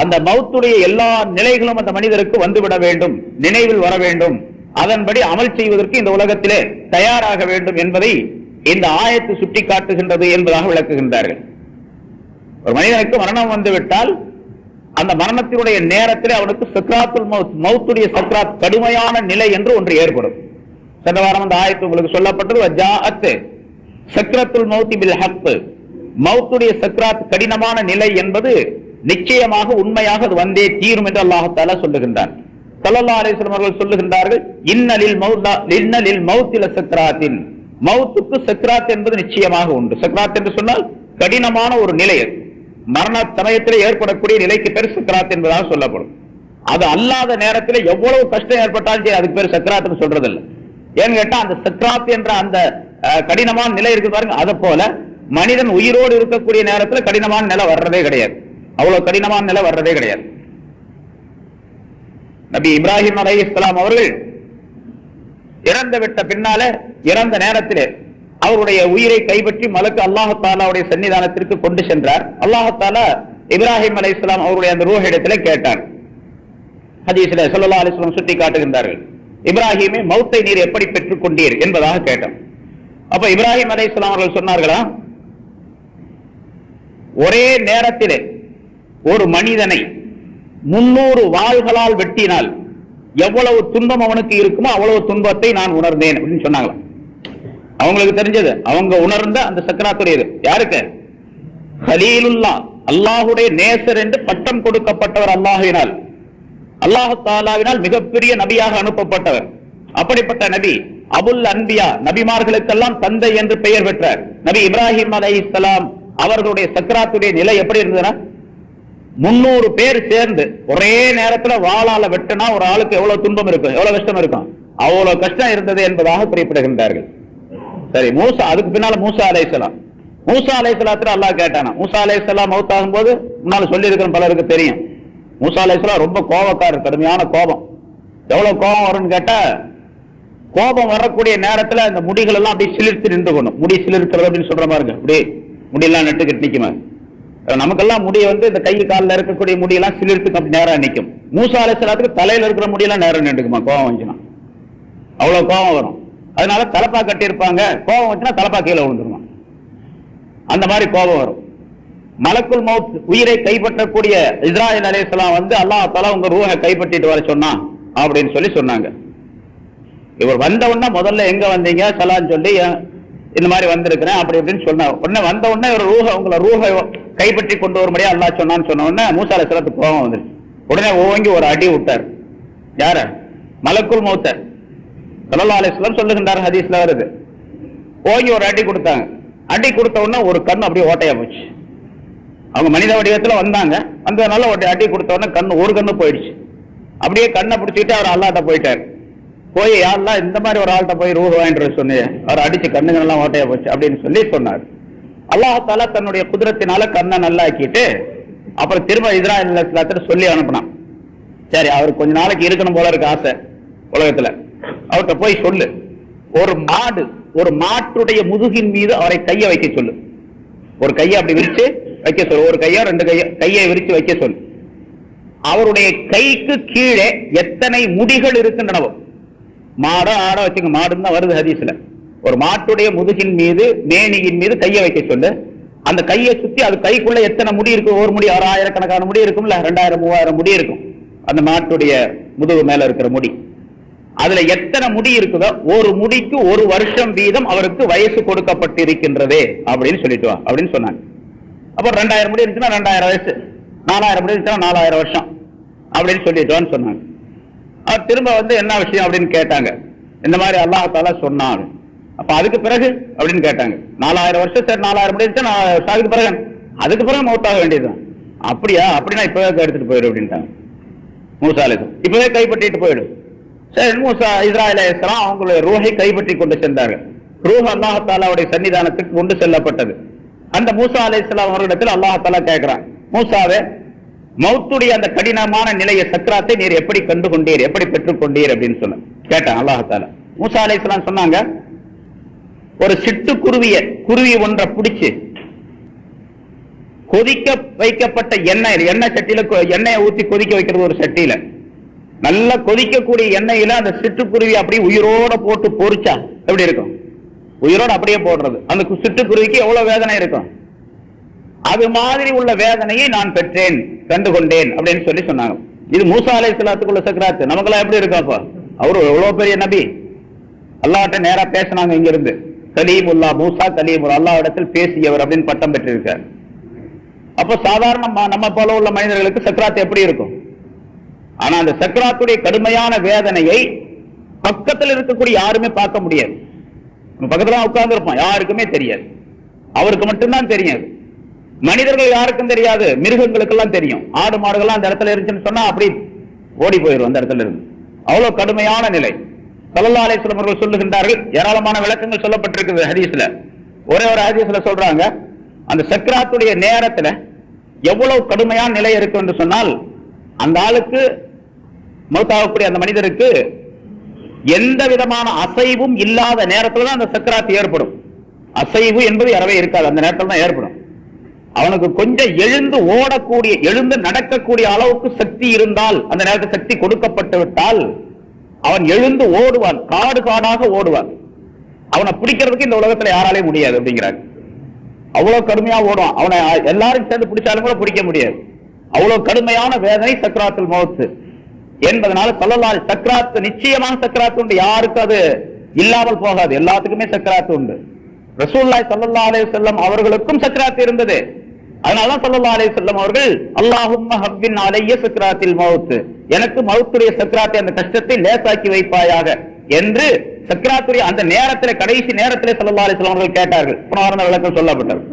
அந்த மௌத்துடைய எல்லா நிலைகளும் அந்த மனிதருக்கு வந்துவிட வேண்டும், நினைவில் வர வேண்டும், அதன்படி அமல் செய்வதற்கு இந்த உலகத்திலே தயாராக வேண்டும் என்பதை இந்த ஆயத்து சுட்டி காட்டுகின்றது என்பதாக விளக்குகின்றார்கள். ஒரு மனிதனுக்கு மரணம் வந்துவிட்டால் அந்த மரணத்தினுடைய நேரத்தில் அவனுக்கு சக்ராத்துல் மௌத், மௌத்துடைய சக்ராத், கடுமையான நிலை என்று ஒன்று ஏற்படும். சென்ற வாரம் அந்த ஆயத்து உங்களுக்கு சொல்லப்பட்டது. வஜாஅத் சக்ரத்துல் மௌத் பில் ஹக், மௌத்துடைய சக்ராத் கடினமான நிலை என்பது நிச்சயமாக உண்மையாக அது வந்தே தீரும் என்று அல்லாஹ் தஆலா சொல்லுகின்றான். ஸல்லல்லாஹு அலைஹி வஸல்லம் அவர்கள் சொல்லுகின்றார்கள், இன்னலில் மௌத்தி லசக்ராத்தின், மௌத்துக்கு சக்ராத் என்பது நிச்சயமாக உண்டு. சக்ராத் என்று சொன்னால் கடினமான ஒரு நிலை, மரண சமயத்தில் ஏற்படக்கூடிய நிலைக்கு பேர் சக்ராத் என்பதாக சொல்லப்படும். அது அல்லாத நேரத்தில் எவ்வளவு கஷ்டம் ஏற்பட்டாலும் அதுக்கு பேர் சக்ராத்னு சொல்றது இல்லை. ஏன்னு கேட்டா அந்த சக்ராத் என்ற அந்த கடினமான நிலை இருக்கு பாருங்க, அதை போல மனிதன் உயிரோடு இருக்கக்கூடிய நேரத்தில் கடினமான நிலை வர்றதே கிடையாது. அவ்வளவு கடினமான நிலை வர்றதே கிடையாது. நபி இப்ராஹிம் அலைஹிஸ்ஸலாம் அவர்கள் இறந்து விட்ட பின்னால, இறந்த நேரத்திலே அவருடைய உயிரை கைப்பற்றி மலக்கு அல்லாஹ் தஆலாவுடைய சன்னிதானத்திற்கு கொண்டு சென்றார். அல்லாஹ் தஆலா இப்ராஹிம் அலைஹிஸ்ஸலாம் அவருடைய அந்த ரூஹ் இடத்திலே கேட்டார். ஹதீஸிலே ஸல்லல்லாஹு அலைஹி வஸல்லம் சுட்டி காட்டுகின்றார்கள், இப்ராஹிமே மௌத்தை நீர் எப்படி பெற்றுக் கொண்டீர் என்பதாக கேட்டார். அப்ப இப்ராஹிம் அலைஹிஸ்ஸலாம் அவர்கள் சொன்னார்களா, ஒரே நேரத்திலே ஒரு மனிதனை 300 வாள்களால் வெட்டினால் எவ்வளவு துன்பம் அவனுக்கு இருக்குமோ அவ்வளவு துன்பத்தை நான் உணர்ந்தேன் அப்படின்னு சொன்னாங்களாம். அவங்களுக்கு தெரிஞ்சது, அவங்க உணர்ந்த அந்த சக்கராத்துடையது. யாருக்கு? கலீலுல்லாஹ், அல்லாஹுடைய நேசர் என்று பட்டம் கொடுக்கப்பட்டவர் அல்லாஹ்வினால், அல்லாஹ் தஆலாவினால் மிகப்பெரிய நபியாக அனுப்பப்பட்டவர். அப்படிப்பட்ட நபி அபுல் அன்பியா, நபிமார்களுக்கெல்லாம் தந்தை என்று பெயர் பெற்றார். நபி இப்ராஹிம் அலைஹிஸ்ஸலாம் அவர்களுடைய சக்கராத்துடைய நிலை எப்படி இருந்ததுன்னா, 300 பேர் சேர்ந்து ஒரே நேரத்தில் வாளால வெட்டினா ஒரு ஆளுக்கு எவ்வளவு துன்பம் இருக்கும், எவ்வளவு கஷ்டம் இருக்கும், அவ்வளவு கஷ்டம் இருந்தது என்பதாக குறிப்பிடுகின்றார்கள். சரி, மூசா, அதுக்கு பின்னால மூசா அலைஹிஸ்ஸலாம், மூசா அலைஹிஸ்ஸலாத்துல அல்லாஹ் கேட்டானா, மூசா அலைஹிஸ்ஸலாம் மௌத்தாகும் போது முன்னால சொல்லி இருக்கிற பலருக்கு தெரியும், மூசா அலைஹிஸ்ஸலாம் ரொம்ப கோபக்காரர், கடுமையான கோபம். எவ்வளவு கோபம் வரும்னு கேட்டா, கோபம் வரக்கூடிய நேரத்துல அந்த முடிகள் எல்லாம் அப்படியே சிலிர்த்து நின்று கொள்ளும். முடி சிலிர்க்கிறது அப்படின்னு சொல்ற மாதிரி இருக்கு, அப்படியே முடியெல்லாம் நெட்டு நிக்குமா. நமக்கெல்லாம் முடி இந்த கை காலில் இருக்கக்கூடிய முடியெல்லாம் சிலிர்த்துக்கு அப்படி நேரம் நிற்கும். மூசா அலைஹிஸ்ஸலாத்துக்கு தலையில இருக்கிற முடியெல்லாம் நேரம் நின்றுக்குமா கோபம் வந்துச்சுன்னா, அவ்வளவு கோபம் வரும். அதனால தலப்பா கட்டி இருப்பாங்க, கோபம் வச்சுன்னா தலப்பா கீழே விழுந்துருவான். அந்த மாதிரி கோபம் வரும். மலக்குல் மௌத் உயிரை கைப்பற்றக்கூடிய இஸ்ராயீல் அலைஹிஸ்ஸலாம் வந்து அல்லாஹ் தஆலா உங்க ரூஹை கைப்பற்றிட்டு வர சொன்னான் அப்படின்னு சொல்லி சொன்னாங்க. இவர் வந்த உடனே முதல்ல எங்க வந்தீங்க சலான்னு சொல்லி இந்த மாதிரி வந்திருக்கிறேன் அப்படி இப்படின்னு சொன்னார். உடனே வந்த உடனே ஒரு உங்களை ரூஹை கைப்பற்றி கொண்டு வரும்படியா அல்லாஹ் சொன்னான்னு சொன்ன உடனே மூசா அலைஹிஸ்ஸலாத்துக்கு கோபம் வந்துருச்சு. உடனே ஓங்கி ஒரு அடி விட்டார். யார? மலக்குல் மௌத்த ஸல்லல்லாஹு அலைஹி வஸல்லம் சொல்லுகின்றார், ஹதீஸ்ல வருது. ஓங்கி ஒரு அடி கொடுத்தாங்க. அடி கொடுத்த உடனே ஒரு கண் அப்படியே ஓட்டையா போச்சு. அவங்க மனித வடிவத்துல வந்தாங்க, வந்ததுனால ஒரு அடி கொடுத்த உடனே கண்ணு ஒரு கண்ணு போயிடுச்சு. அப்படியே கண்ணை பிடிச்சிட்டு அவர் அல்லாஹ்ட்ட போயிட்டார். போய் யாரெல்லாம் இந்த மாதிரி ஒரு ஆள்கிட்ட போய் ரூஹ் வாங்கிட்டு சொன்னீங்க, அவர் அடிச்சு கண்ணுங்க எல்லாம் ஓட்டையா போச்சு அப்படின்னு சொல்லி சொன்னார். அல்லாஹ் தஆலா தன்னுடைய குதிரத்தினால கண்ணை நல்லாக்கிட்டு அப்புறம் திரும்ப இஸ்ராயீல் அலைஹிஸ்ஸலாத்தை சொல்லி அனுப்பினான். சரி, அவருக்கு கொஞ்ச நாளைக்கு இருக்கணும் போல இருக்கு ஆசை உலகத்துல, அவர்கிட்ட போய் சொல்லு, ஒரு மாட்டுடைய முதுகின் மீது அவரை கையை வைக்க சொல்லு. ஒரு கையை அப்படி விரிச்சு வைக்க சொல்லு, ஒரு கையோ ரெண்டு கையை விரிச்சு வைக்க சொல்லு. அவருடைய கைக்கு கீழே எத்தனை முடிகள் இருக்கின்றனவோ, மாட ஆட வச்சுங்க, மாடுன்னு தான் வருது ஹதீஸ்ல. ஒரு மாட்டுடைய முதுகின் மீது மேனியின் மீது கையை வைக்க சொல்லு. அந்த கையை சுத்தி அது கைக்குள்ள எத்தனை முடி இருக்கு, ஒரு முடி 1000கணக்கான முடி இருக்கும்ல, 2000 3000 முடி இருக்கும் அந்த மாட்டுடைய முதுகு மேல இருக்கிற முடி. அதுல எத்தனை முடி இருக்குதோ ஒரு முடிக்கு 1 வருஷம் வீதம் அவருக்கு வயசு கொடுக்கப்பட்டிருக்கின்றதே அப்படின்னு சொல்லிட்டு வா அப்படின்னு சொன்னாங்க. அப்ப 2000 முடி இருந்துச்சுன்னா 2000 வயசு, 4000 முடி இருந்துச்சுன்னா 4000 வருஷம் அப்படின்னு சொல்லிட்டுவான்னு சொன்னாங்க. அவர் திரும்ப வந்து என்ன விஷயம் அப்படின்னு கேட்டாங்க. இந்த மாதிரி அல்லாஹ் தஆலா சொன்னாங்க. அப்ப அதுக்கு பிறகு அப்படின்னு கேட்டாங்க. 4000 வருஷம் சரி, 4000 முடி இருந்துச்சா அதுக்கு பிறகு மௌத்தாக வேண்டியதுதான். அப்படியா? அப்படின்னா இப்பவே எடுத்துட்டு போயிடு அப்படின்ட்டாங்க. மூசா அலைஹிஸ்ஸலாம் இப்பவே கைப்பற்றிட்டு போயிடும். சரி, மூசா இஸ்ராயீல் அலைஹிஸ்ஸலாம் அவங்களுடைய ரூஹை கைப்பற்றி கொண்டு சென்றார்கள். ரூஹ் அல்லாஹ் தஆலாவுடைய சன்னிதானத்துக்கு கொண்டு செல்லப்பட்டது. அந்த மூசா அலைஹிஸ்ஸலாம் அவர்களிடத்தில் அல்லாஹ் தஆலா கேட்கிறான், மூசாவே, மௌத்துடைய அந்த கடினமான நிலையை சக்ராத்தை நீர் எப்படி கண்டு கொண்டீர், எப்படி பெற்றுக் கொண்டீர் அப்படின்னு சொன்ன கேட்டான் அல்லாஹ் தஆலா. மூசா அலைஹிஸ்ஸலாம் சொன்னாங்க, ஒரு சிட்டு குருவி ஒன்றை பிடிச்சு கொதிக்க வைக்கப்பட்ட எண்ணெய் சட்டியில எண்ணெயை ஊத்தி கொதிக்க வைக்கிறது, ஒரு சட்டியில நல்லா கொதிக்கக்கூடிய எண்ணெயில அந்த சிட்டுக்குருவி அப்படியே உயிரோட போட்டு பொரிச்சா எப்படி இருக்கும்? உயிரோட அப்படியே போடுறது. அந்த சிட்டுக்குருவிக்கு எவ்வளவு வேதனை இருக்கும்? அது மாதிரி உள்ள வேதனையை நான் பெற்றேன், கண்டு கொண்டேன் அப்படின்னு சொல்லி சொன்னாங்க. இது மூசா அலைஹிஸ்ஸலாத்துக்குள்ள சக்ராத். நமக்கெல்லாம் எப்படி இருக்கும்? அப்ப அவரு எவ்வளவு பெரிய நபி, அல்லாஹ்ட்ட நேரா பேசினாங்க. இங்க இருந்து கலீமுல்லா, மூசா கலீமுல்லா, அல்லாஹ் இடத்தில் பேசியவர் அப்படின்னு பட்டம் பெற்றிருக்கார். அப்ப சாதாரண நம்ம போல உள்ள மனிதர்களுக்கு சக்ராத் எப்படி இருக்கும்? ஆனா அந்த சக்ராத்துடைய கடுமையான வேதனையை பக்கத்தில் இருக்கக்கூடிய யாருமே பார்க்க முடியாது. பக்கத்துல உட்கார்ந்து இருப்போம், யாருக்குமே தெரியாது, அவருக்கு மட்டும்தான் தெரியாது. மனிதர்கள் யாருக்கும் தெரியாது, மிருகங்களுக்கெல்லாம் தெரியும். ஆடு மாடுகள்லாம் அந்த இடத்துல இருந்துச்சுன்னு சொன்னா அப்படி ஓடி போயிடும் அந்த இடத்துல இருந்து. அவ்வளவு கடுமையான நிலை. ஸல்லல்லாஹு அலைஹி வஸல்லம் அவர்கள் சொல்லுகின்றார்கள், ஏராளமான விளக்கங்கள் சொல்லப்பட்டிருக்கிறது ஹதீஸ்ல. ஒரே ஒரு ஹதீஸ்ல சொல்றாங்க, அந்த சக்ராத்துடைய நேரத்துல எவ்வளவு கடுமையான நிலை இருக்கு என்று சொன்னால், அந்த ஆளுக்கு மௌத்தாகக்கூடிய அந்த மனிதருக்கு எந்த விதமான அசைவும் இல்லாத நேரத்துல தான் அந்த சக்ராத் ஏற்படும். அசைவு என்பது அறவே இருக்காது, அந்த நேரத்தில் தான் ஏற்படும். அவனுக்கு கொஞ்சம் எழுந்து நடக்கக்கூடிய அளவுக்கு சக்தி இருந்தால், அந்த நேரத்தில் சக்தி கொடுக்கப்பட்டு விட்டால் அவன் எழுந்து ஓடுவான், காடு காடாக ஓடுவான். அவனை பிடிக்கிறதுக்கு இந்த உலகத்துல யாராலையும் முடியாது அப்படிங்கிறாங்க. அவ்வளவு கடுமையா ஓடுவான். அவனை எல்லாரும் சேர்ந்து பிடிச்சாலும் கூட பிடிக்க முடியாது. அவ்வளவு கடுமையான வேதனை சக்ராத்துல் மௌத் என்பதனால ஸல்லல்லாஹு சக்ராத், நிச்சயமான சக்ராத் உண்டு, யாருக்கு அது இல்லாமல் போகாது, எல்லாத்துக்குமே சக்ராத் உண்டு. ரசூலுல்லாஹி ஸல்லல்லாஹு அலைஹி வஸல்லம் அவர்களுக்கும் சக்ராத் இருந்தது. அதனாலதான் ஸல்லல்லாஹு அலைஹி வஸல்லம் அவர்கள் அல்லாஹும்ம ஹவ்வின் அலைய சக்ராத்தில் மௌத், எனக்கு மௌத்துடைய சக்ராத்தை, அந்த கஷ்டத்தை லேசாக்கி வைப்பாயாக என்று சக்ராத்துடைய அந்த நேரத்தில், கடைசி நேரத்தில் ஸல்லல்லாஹு அலைஹி வஸல்லம் அவர்கள் கேட்டார்கள். புனரான விளக்கம் சொல்லப்பட்டது.